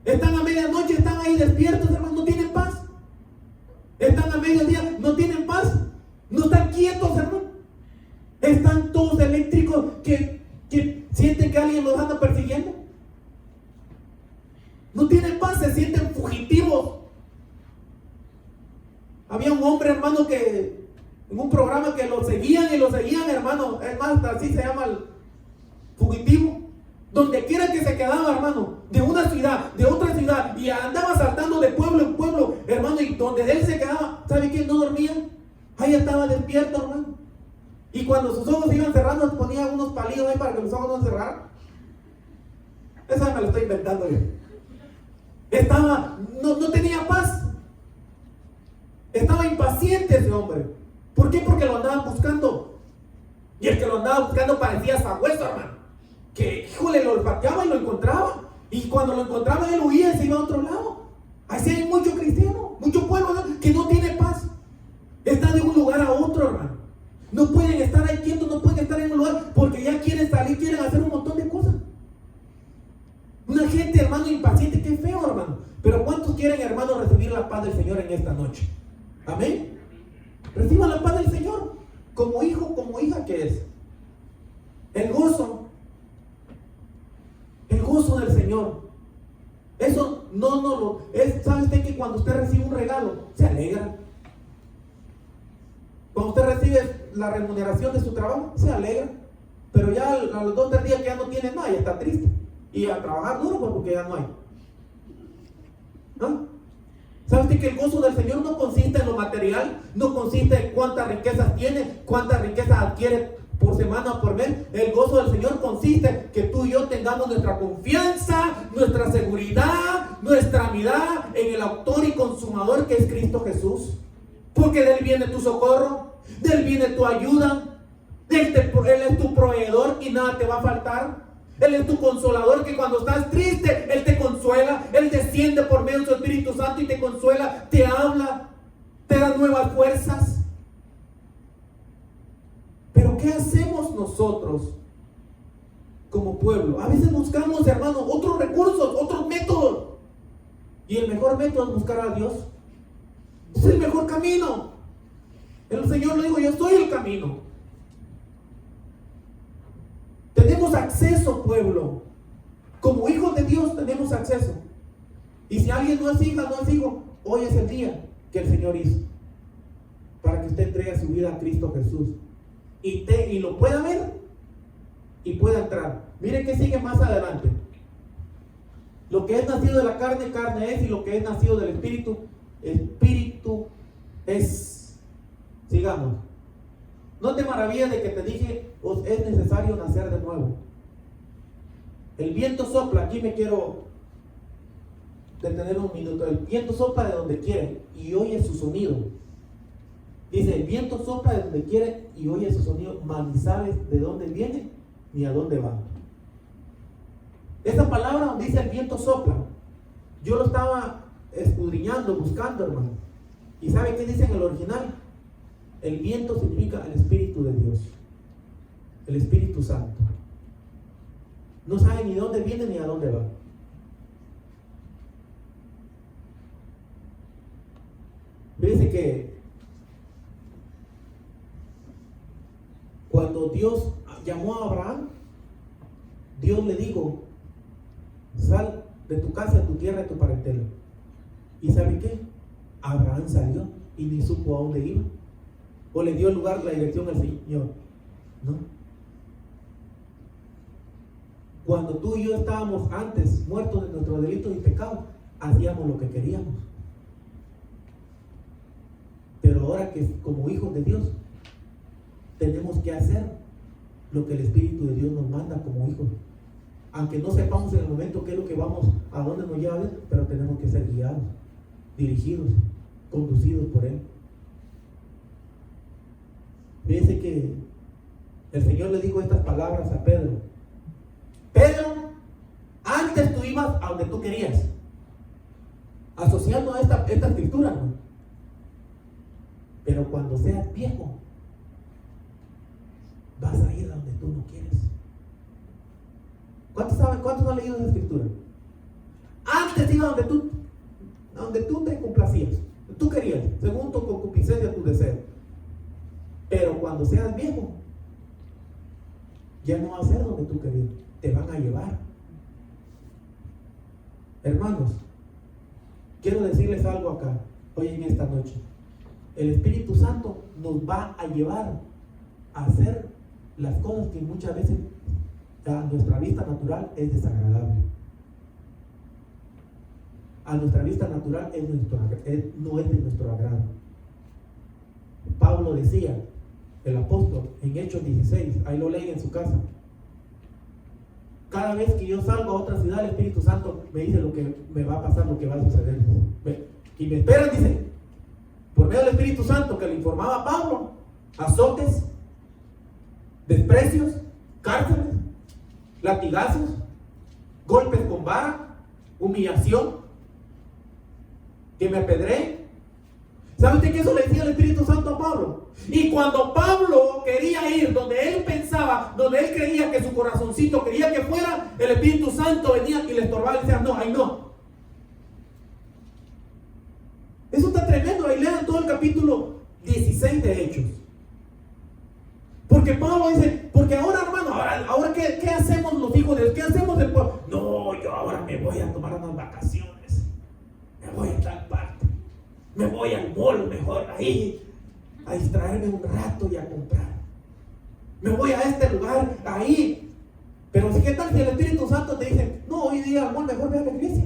Están a medianoche, están ahí despiertos, hermanos, no tienen paz. Están a mediodía, no tienen paz. No están quietos, hermano. Están todos eléctricos que sienten que alguien los anda persiguiendo. No tienen paz, se sienten fugitivos. Había un hombre, hermano, que en un programa que lo seguían, hermano. Es más, así se llama el fugitivo. Donde quiera que se quedaba, hermano, de una ciudad, de otra ciudad, y andaba saltando de pueblo en pueblo, hermano, y donde él se quedaba, ¿sabe qué? No dormía. Ahí estaba despierto, hermano. Y cuando sus ojos se iban cerrando, ponía unos palillos ahí para que los ojos no se cerraran. Esa me lo estoy inventando yo. No tenía paz. Estaba impaciente ese hombre. ¿Por qué? Porque lo andaban buscando. Y el que lo andaba buscando parecía sabueso, hermano. Que, híjole, lo olfateaba y lo encontraba. Y cuando lo encontraba, él huía y se iba a otro lado. Así hay mucho cristiano, mucho pueblo, ¿no?, que no tiene paz. Está de un lugar a otro, hermano. No pueden estar ahí quietos, no pueden estar en un lugar porque ya quieren salir, quieren hacer un montón de cosas. Una gente, hermano, impaciente, qué feo, hermano. Pero ¿cuántos quieren, hermano, recibir la paz del Señor en esta noche? Amén. Reciba la paz del Señor como hijo, como hija que es. El gozo del Señor. Eso ¿sabe usted que cuando usted recibe un regalo, se alegra? Cuando usted recibe la remuneración de su trabajo, se alegra. Pero ya a los 2 o 3 días que ya no tiene nada, ya está triste. Y a trabajar duro porque ya no hay. ¿No? ¿Sabe usted que el gozo del Señor no consiste en lo material? No consiste en cuántas riquezas tiene, cuántas riquezas adquiere por semana o por mes. El gozo del Señor consiste que tú y yo tengamos nuestra confianza, nuestra seguridad, nuestra mirada en el autor y consumador que es Cristo Jesús. Porque de Él viene tu socorro, de Él viene tu ayuda. Él es tu proveedor y nada te va a faltar. Él es tu consolador, que cuando estás triste, Él te consuela. Él desciende por medio de su Espíritu Santo y te consuela, te habla, te da nuevas fuerzas. Pero ¿qué hacemos nosotros como pueblo? A veces buscamos, hermano, otros recursos, otros métodos. Y el mejor método es buscar a Dios. Es el mejor camino. El Señor le dijo: yo soy el camino. Tenemos acceso, pueblo. Como hijos de Dios tenemos acceso. Y si alguien no es hija, no es hijo, hoy es el día que el Señor hizo para que usted entregue su vida a Cristo Jesús y lo pueda ver y pueda entrar. Mire que sigue más adelante. Lo que es nacido de la carne, carne es, y lo que es nacido del Espíritu, Espíritu es. Sigamos. No te maravilles de que te dije: os es necesario nacer de nuevo. El viento sopla, aquí me quiero detener un minuto. El viento sopla de donde quiere y oye su sonido, Dice, el viento sopla de donde quiere y oye su sonido, mas ni sabes de dónde viene ni a dónde va. Esta palabra donde dice el viento sopla, yo lo estaba escudriñando, buscando, hermano. ¿Y sabe qué dice en el original? El viento significa el Espíritu de Dios, el Espíritu Santo. No sabe ni dónde viene ni a dónde va. Dice que cuando Dios llamó a Abraham, Dios le dijo, sal de tu casa, de tu tierra, de tu parentela. ¿Y sabe qué? Abraham salió y ni supo a dónde iba. O le dio el lugar, la dirección al Señor. No. Cuando tú y yo estábamos antes muertos de nuestros delitos y pecados, hacíamos lo que queríamos. Pero ahora que como hijos de Dios, tenemos que hacer lo que el Espíritu de Dios nos manda como hijos. Aunque no sepamos en el momento qué es lo que vamos, a dónde nos lleva Dios, pero tenemos que ser guiados, dirigidos, conducidos por Él. Fíjense que el Señor le dijo estas palabras a Pedro. Pedro, antes tú ibas a donde tú querías, asociando a esta escritura, ¿no? Pero cuando seas viejo, vas a ir a donde tú no quieres. ¿Cuántos saben? ¿Cuántos no han leído esa escritura? Antes iba donde tú te complacías, tú querías, según tu concupiscencia, tu deseo. Pero cuando seas viejo, ya no va a ser donde tú querías, te van a llevar. Hermanos, quiero decirles algo acá, hoy en esta noche. El Espíritu Santo nos va a llevar a hacer las cosas que muchas veces a nuestra vista natural es desagradable. A nuestra vista natural no es de nuestro agrado. Pablo decía, el apóstol, en Hechos 16, ahí lo leen en su casa. Cada vez que yo salgo a otra ciudad, el Espíritu Santo me dice lo que me va a pasar, lo que va a suceder. Y me esperan, dice, por medio del Espíritu Santo que le informaba a Pablo, azotes, desprecios, cárceles, latigazos, golpes con vara, humillación, que me apedreen. ¿Sabe usted que eso le decía el Espíritu Santo a Pablo? Y cuando Pablo quería ir donde él pensaba, donde él creía que su corazoncito quería que fuera, el Espíritu Santo venía y le estorbaba y decía, no, ahí no. Eso está tremendo. Ahí lean todo el capítulo 16 de Hechos. Porque Pablo dice, porque ahora, hermano, ahora ¿qué hacemos los hijos de Dios? ¿Qué hacemos después? No, yo ahora me voy a tomar unas vacaciones. Me voy a tal parte. Me voy al mall mejor ahí, a distraerme un rato y a comprar. Me voy a este lugar ahí. Pero ¿qué tal si el Espíritu Santo te dice, no, hoy día al mall mejor ve a la iglesia?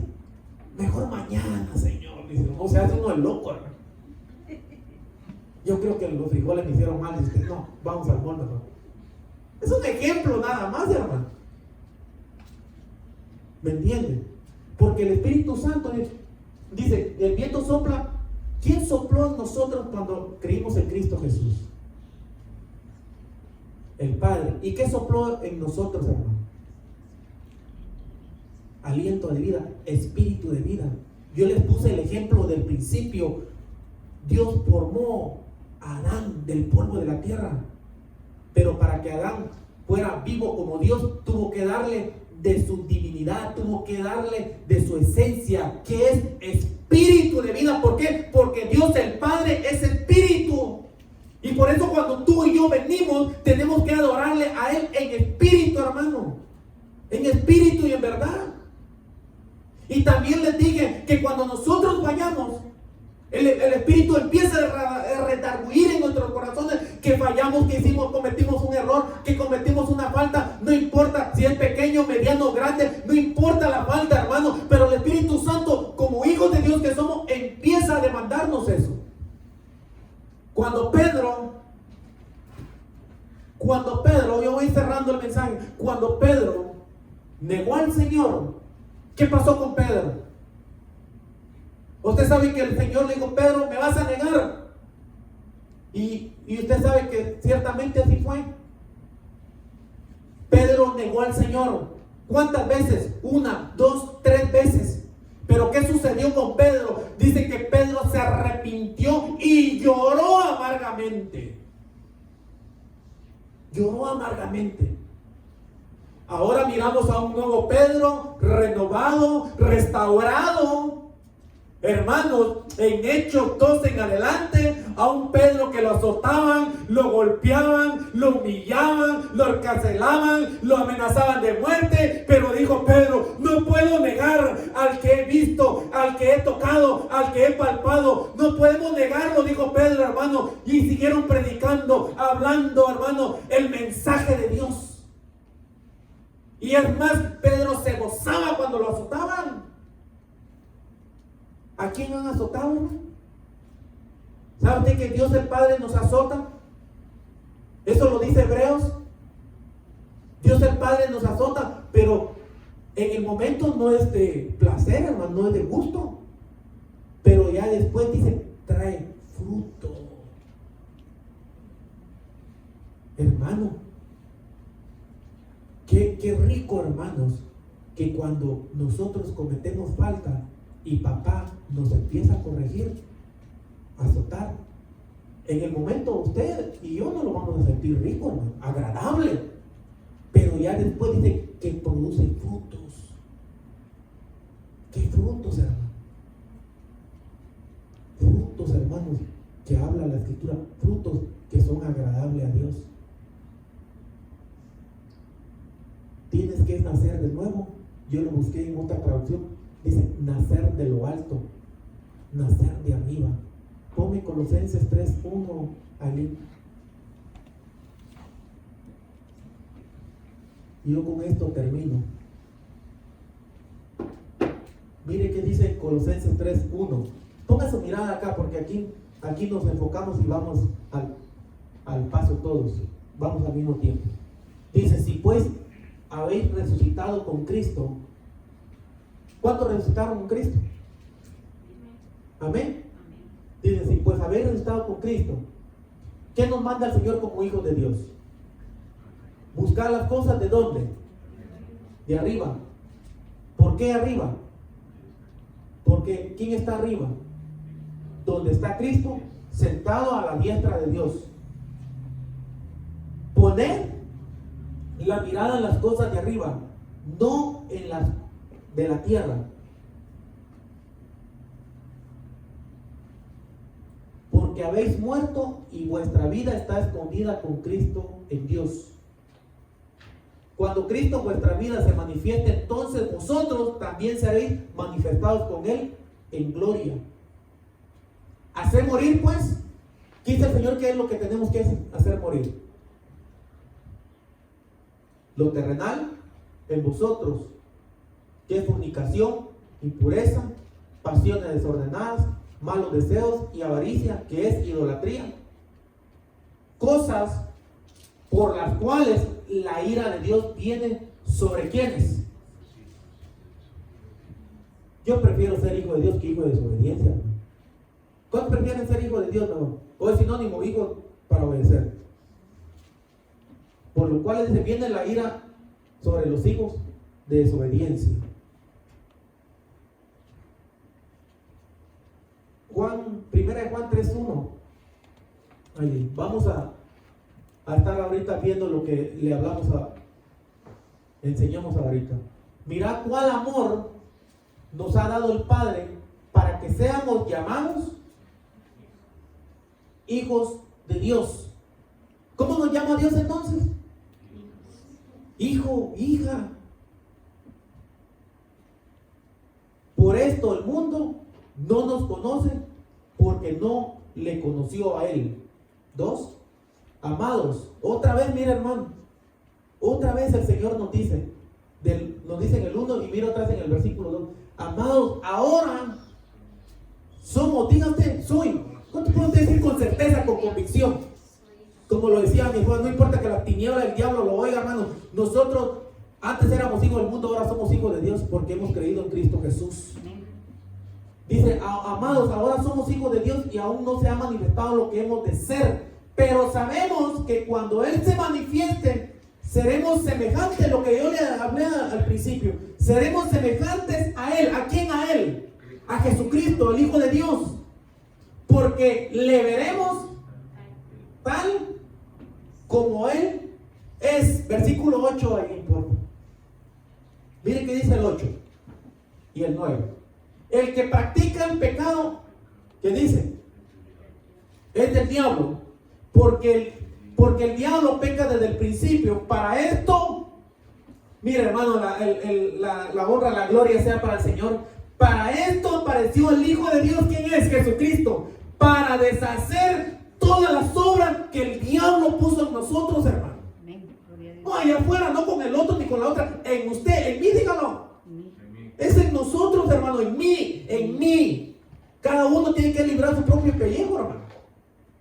Mejor mañana, Señor. Dice, o sea, eso no es loco, hermano. Yo creo que los frijoles me hicieron mal. Dice, no, vamos al mall mejor. Es un ejemplo nada más, hermano. ¿Me entienden? Porque el Espíritu Santo dice, el viento sopla. ¿Quién sopló en nosotros cuando creímos en Cristo Jesús? El Padre. ¿Y qué sopló en nosotros, hermano? Aliento de vida, espíritu de vida. Yo les puse el ejemplo del principio. Dios formó a Adán del polvo de la tierra. Pero para que Adán fuera vivo como Dios, tuvo que darle de su divinidad, tuvo que darle de su esencia, que es espíritu de vida. ¿Por qué? Porque Dios el Padre es espíritu. Y por eso cuando tú y yo venimos, tenemos que adorarle a Él en espíritu, hermano. En espíritu y en verdad. Y también les dije que cuando nosotros vayamos, el Espíritu empieza a redarguir en nuestros corazones que fallamos, que cometimos un error, que cometimos una falta. No importa si es pequeño, mediano o grande, no importa la falta, hermano. Pero el Espíritu Santo, como hijos de Dios que somos, empieza a demandarnos eso. Cuando Pedro, yo voy cerrando el mensaje, cuando Pedro negó al Señor, ¿qué pasó con Pedro? Usted sabe que el Señor le dijo, Pedro, ¿me vas a negar? Y usted sabe que ciertamente así fue. Pedro negó al Señor. ¿Cuántas veces? 1, 2, 3 veces. Pero ¿qué sucedió con Pedro? Dice que Pedro se arrepintió y lloró amargamente. Lloró amargamente. Ahora miramos a un nuevo Pedro, renovado, restaurado. Hermanos, en Hechos 12 en adelante, a un Pedro que lo azotaban, lo golpeaban, lo humillaban, lo encarcelaban, lo amenazaban de muerte, pero dijo Pedro: no puedo negar al que he visto, al que he tocado, al que he palpado, no podemos negarlo, dijo Pedro, hermano, y siguieron predicando, hablando, hermano, el mensaje de Dios. Y es más, Pedro se gozaba cuando lo azotaban. ¿A quién han azotado, hermano? ¿Sabe usted que Dios el Padre nos azota? Eso lo dice Hebreos. Dios el Padre nos azota, pero en el momento no es de placer, hermano, no es de gusto. Pero ya después dice, trae fruto. Hermano, qué rico, hermanos, que cuando nosotros cometemos falta y papá nos empieza a corregir, a azotar, en el momento usted y yo no lo vamos a sentir rico, hermano, agradable, pero ya después dice que produce frutos. ¿Qué frutos, hermano? Frutos, hermanos, que habla la Escritura, frutos que son agradables a Dios. Tienes que nacer de nuevo. Yo lo busqué en otra traducción. Dice, nacer de lo alto, nacer de arriba. Ponme Colosenses 3:1 allí. Y yo con esto termino. Mire qué dice Colosenses 3:1. Ponga su mirada acá, porque aquí nos enfocamos y vamos al paso todos. Vamos al mismo tiempo. Dice, si pues habéis resucitado con Cristo. ¿Cuántos resucitaron con Cristo? Amén. Dice, si pues habéis resucitado con Cristo, ¿qué nos manda el Señor como hijos de Dios? Buscar las cosas ¿de dónde? De arriba. ¿Por qué arriba? Porque ¿quién está arriba? Donde está Cristo, sentado a la diestra de Dios. Poner la mirada en las cosas de arriba, no en las de la tierra. Porque habéis muerto y vuestra vida está escondida con Cristo en Dios. Cuando Cristo vuestra vida se manifieste, entonces vosotros también seréis manifestados con Él en gloria. Hacer morir, pues, dice el Señor, que es lo que tenemos que hacer morir. Lo terrenal en vosotros, que es fornicación, impureza, pasiones desordenadas, malos deseos y avaricia, que es idolatría. Cosas por las cuales la ira de Dios viene sobre quienes. Yo prefiero ser hijo de Dios que hijo de desobediencia. ¿Cuántos prefieren ser hijo de Dios? No. O es sinónimo, hijo para obedecer. Por lo cual dice, viene la ira sobre los hijos de desobediencia. Primera de Juan 3:1. Ahí, vamos a estar ahorita viendo lo que le enseñamos ahorita. Mirad cuál amor nos ha dado el Padre para que seamos llamados hijos de Dios. ¿Cómo nos llama Dios entonces? Hijo, hija. Por esto el mundo no nos conoce, porque no le conoció a Él. 2. Amados, otra vez, mira, hermano, otra vez el Señor nos dice en el 1 y mira otra vez en el versículo 2. Amados, ahora somos, dígate, soy. ¿Cuánto puedo decir con certeza, con convicción? Como lo decía mi Juan, no importa que la tiniebla del diablo lo oiga, hermano. Nosotros antes éramos hijos del mundo, ahora somos hijos de Dios porque hemos creído en Cristo Jesús. Dice, amados, ahora somos hijos de Dios y aún no se ha manifestado lo que hemos de ser. Pero sabemos que cuando Él se manifieste, seremos semejantes, lo que yo le hablé al principio. Seremos semejantes a Él. ¿A quién? A Él. A Jesucristo, el Hijo de Dios. Porque le veremos tal como Él es. Versículo 8 ahí importa. Miren qué dice el 8 y el 9. El que practica el pecado, ¿qué dice? Es del diablo, porque el diablo peca desde el principio. Para esto, mire hermano, la honra, la gloria sea para el Señor. Para esto apareció el Hijo de Dios. ¿Quién es? Jesucristo. Para deshacer todas las obras que el diablo puso en nosotros, hermano. No allá afuera, no con el otro ni con la otra. En usted, en mí, dígalo. Es en nosotros, hermano, en mí. Cada uno tiene que librar su propio pellejo, hermano.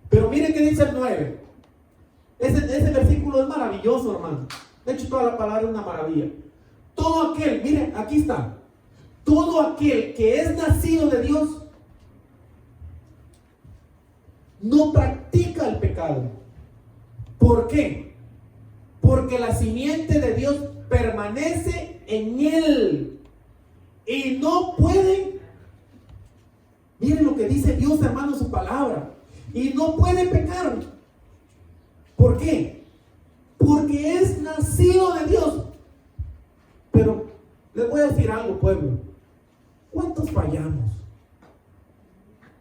Pero miren qué dice el 9. Ese versículo es maravilloso, hermano. De hecho, toda la palabra es una maravilla. Todo aquel, miren, aquí está. Todo aquel que es nacido de Dios no practica el pecado. ¿Por qué? Porque la simiente de Dios permanece en él. Y no puede, miren lo que dice Dios, hermano, en su palabra. Y no puede pecar. ¿Por qué? Porque es nacido de Dios. Pero les voy a decir algo, pueblo. ¿Cuántos fallamos?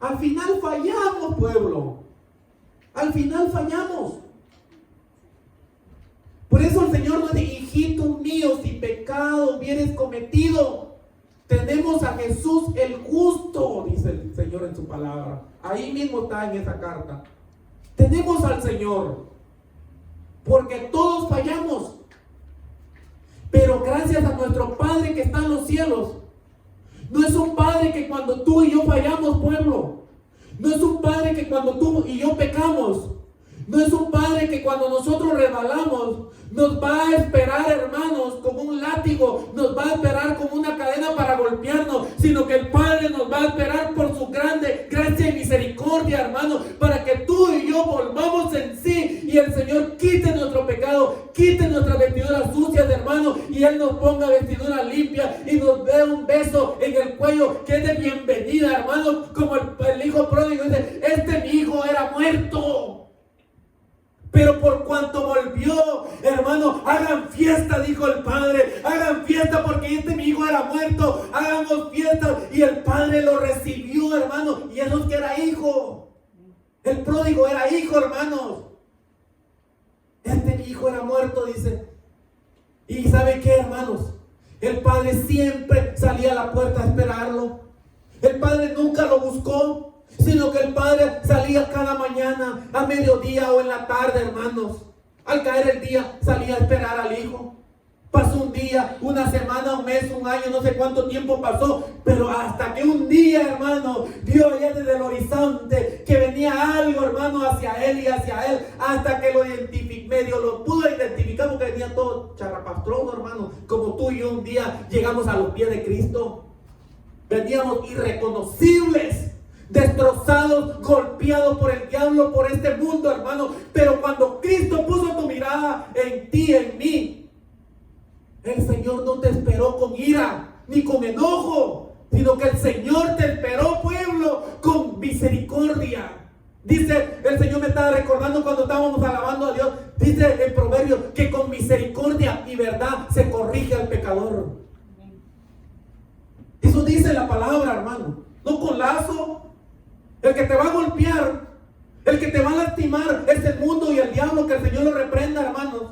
Al final fallamos, pueblo. Al final fallamos. Por eso el Señor nos dice, hijito mío, si pecado hubieres cometido, tenemos a Jesús el justo, dice el Señor en su palabra. Ahí mismo está en esa carta. Tenemos al Señor, porque todos fallamos. Pero gracias a nuestro Padre que está en los cielos. No es un Padre que cuando tú y yo fallamos, pueblo. No es un Padre que cuando tú y yo pecamos. No es un Padre que cuando nosotros resbalamos nos va a esperar, hermanos, con un látigo, nos va a esperar con una cadena para golpearnos, sino que el Padre nos va a esperar por su grande gracia y misericordia, hermanos, para que tú y yo volvamos en sí y el Señor quite nuestro pecado, quite nuestras vestiduras sucias, hermanos, y Él nos ponga vestiduras limpias y nos dé un beso en el cuello que es de bienvenida, hermanos, como el hijo pródigo dice, mi hijo era muerto. Pero por cuanto volvió, hermano, hagan fiesta, dijo el Padre. Hagan fiesta porque mi hijo era muerto. Hagamos fiesta. Y el Padre lo recibió, hermano. Y eso es que era hijo. El pródigo era hijo, hermanos. Mi hijo era muerto, dice. ¿Y sabe qué, hermanos? El Padre siempre salía a la puerta a esperarlo. El Padre nunca lo buscó, sino que el Padre salía cada mañana, a mediodía o en la tarde, hermanos. Al caer el día, salía a esperar al Hijo. Pasó un día, una semana, un mes, un año, no sé cuánto tiempo pasó, pero hasta que un día, hermano, vio allá desde el horizonte que venía algo, hermano, hacia él y hacia él, hasta que lo identificó, medio lo pudo identificar, porque venía todo charrapastroso, hermano, como tú y yo un día llegamos a los pies de Cristo. Veníamos irreconocibles, destrozados, golpeados por el diablo, por este mundo, hermano. Pero cuando Cristo puso tu mirada en ti, en mí, el Señor no te esperó con ira ni con enojo, sino que el Señor te esperó, pueblo, con misericordia. Dice, el Señor me estaba recordando cuando estábamos alabando a Dios, dice el proverbio que con misericordia y verdad se corrige al pecador. Eso dice la palabra, hermano. No con lazo. El que te va a golpear, el que te va a lastimar es el mundo y el diablo, que el Señor lo reprenda, hermanos.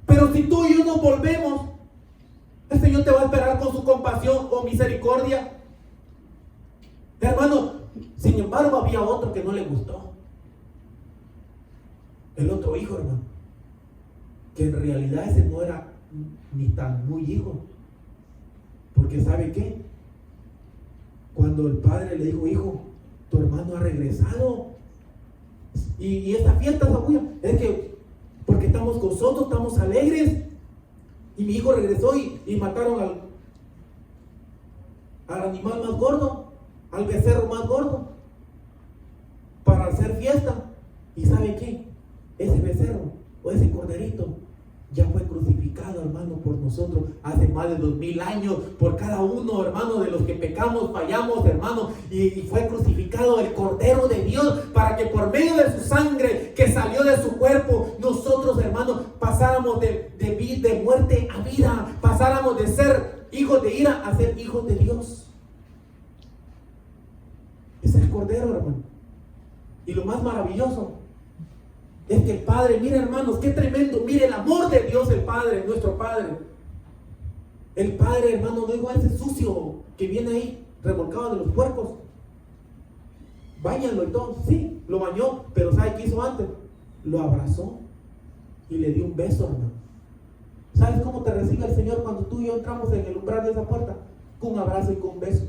Pero si tú y yo nos volvemos, el Señor te va a esperar con su compasión o misericordia. Hermano, sin embargo había otro que no le gustó. El otro hijo, hermano. Que en realidad ese no era ni tan muy hijo. Porque ¿sabe qué? Cuando el padre le dijo, hijo, tu hermano ha regresado. Y esta fiesta, Sabuya, es que porque estamos gozosos, estamos alegres. Y mi hijo regresó y mataron al animal más gordo, al becerro más gordo, para hacer fiesta. ¿Y sabe qué? Ese becerro o ese corderito ya fue crucificado, hermano, por nosotros hace más de 2000 años, por cada uno, hermano, de los que pecamos, fallamos, hermano, y fue crucificado el Cordero de Dios para que por medio de su sangre que salió de su cuerpo, nosotros, hermano, pasáramos de muerte a vida, pasáramos de ser hijos de ira a ser hijos de Dios. Es el Cordero, hermano. Y lo más maravilloso es que el Padre, mire, hermanos, qué tremendo, mire el amor de Dios, el Padre, nuestro Padre. El Padre, hermano, no igual ese sucio que viene ahí revolcado de los puercos. Báñalo y todo, sí, lo bañó, pero ¿sabe qué hizo antes? Lo abrazó y le dio un beso, hermano. ¿Sabes cómo te recibe el Señor cuando tú y yo entramos en el umbral de esa puerta? Con un abrazo y con un beso.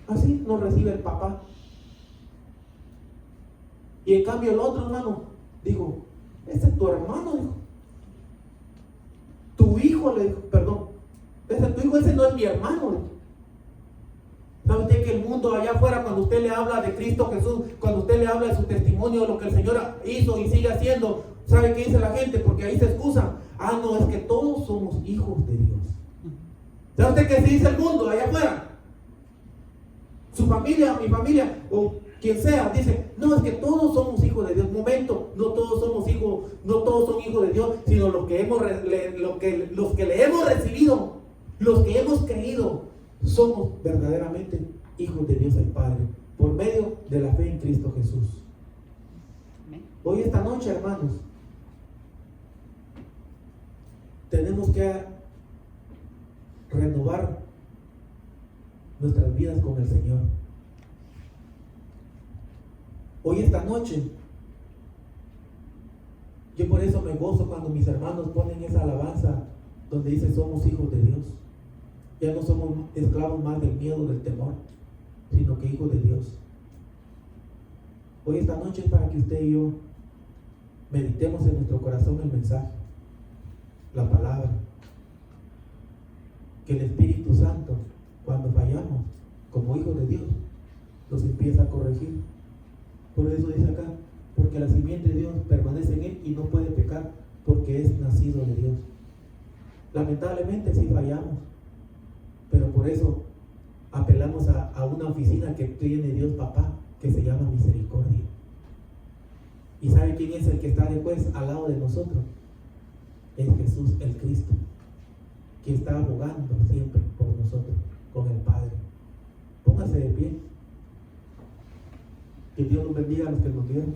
Así nos recibe el papá. Y en cambio el otro, hermano, dijo, ese es tu hermano, dijo. Tu hijo, le dijo, perdón, ese es tu hijo, ese no es mi hermano, dijo. ¿Sabe usted que el mundo allá afuera, cuando usted le habla de Cristo Jesús, cuando usted le habla de su testimonio, de lo que el Señor hizo y sigue haciendo, ¿sabe qué dice la gente? Porque ahí se excusa. Ah, no, es que todos somos hijos de Dios. ¿Sabe usted qué se dice el mundo allá afuera? Su familia, mi familia, o quien sea, dice, no, es que todos somos hijos de Dios. Momento, no todos somos hijos, no todos son hijos de Dios, sino los que le hemos recibido, los que hemos creído, somos verdaderamente hijos de Dios el Padre, por medio de la fe en Cristo Jesús. Hoy esta noche, hermanos, tenemos que renovar nuestras vidas con el Señor. Hoy esta noche, yo por eso me gozo cuando mis hermanos ponen esa alabanza donde dice somos hijos de Dios. Ya no somos esclavos más del miedo, del temor, sino que hijos de Dios. Hoy esta noche es para que usted y yo meditemos en nuestro corazón el mensaje, la palabra, que el Espíritu Santo, cuando fallamos como hijos de Dios, nos empieza a corregir. Por eso dice acá, porque la simiente de Dios permanece en él y no puede pecar porque es nacido de Dios. Lamentablemente sí fallamos, pero por eso apelamos a una oficina que tiene Dios Papá, que se llama misericordia. ¿Y sabe quién es el que está después al lado de nosotros? Es Jesús el Cristo, que está abogando siempre por nosotros con el Padre. Póngase de pie. Que Dios nos bendiga a los que nos dieron.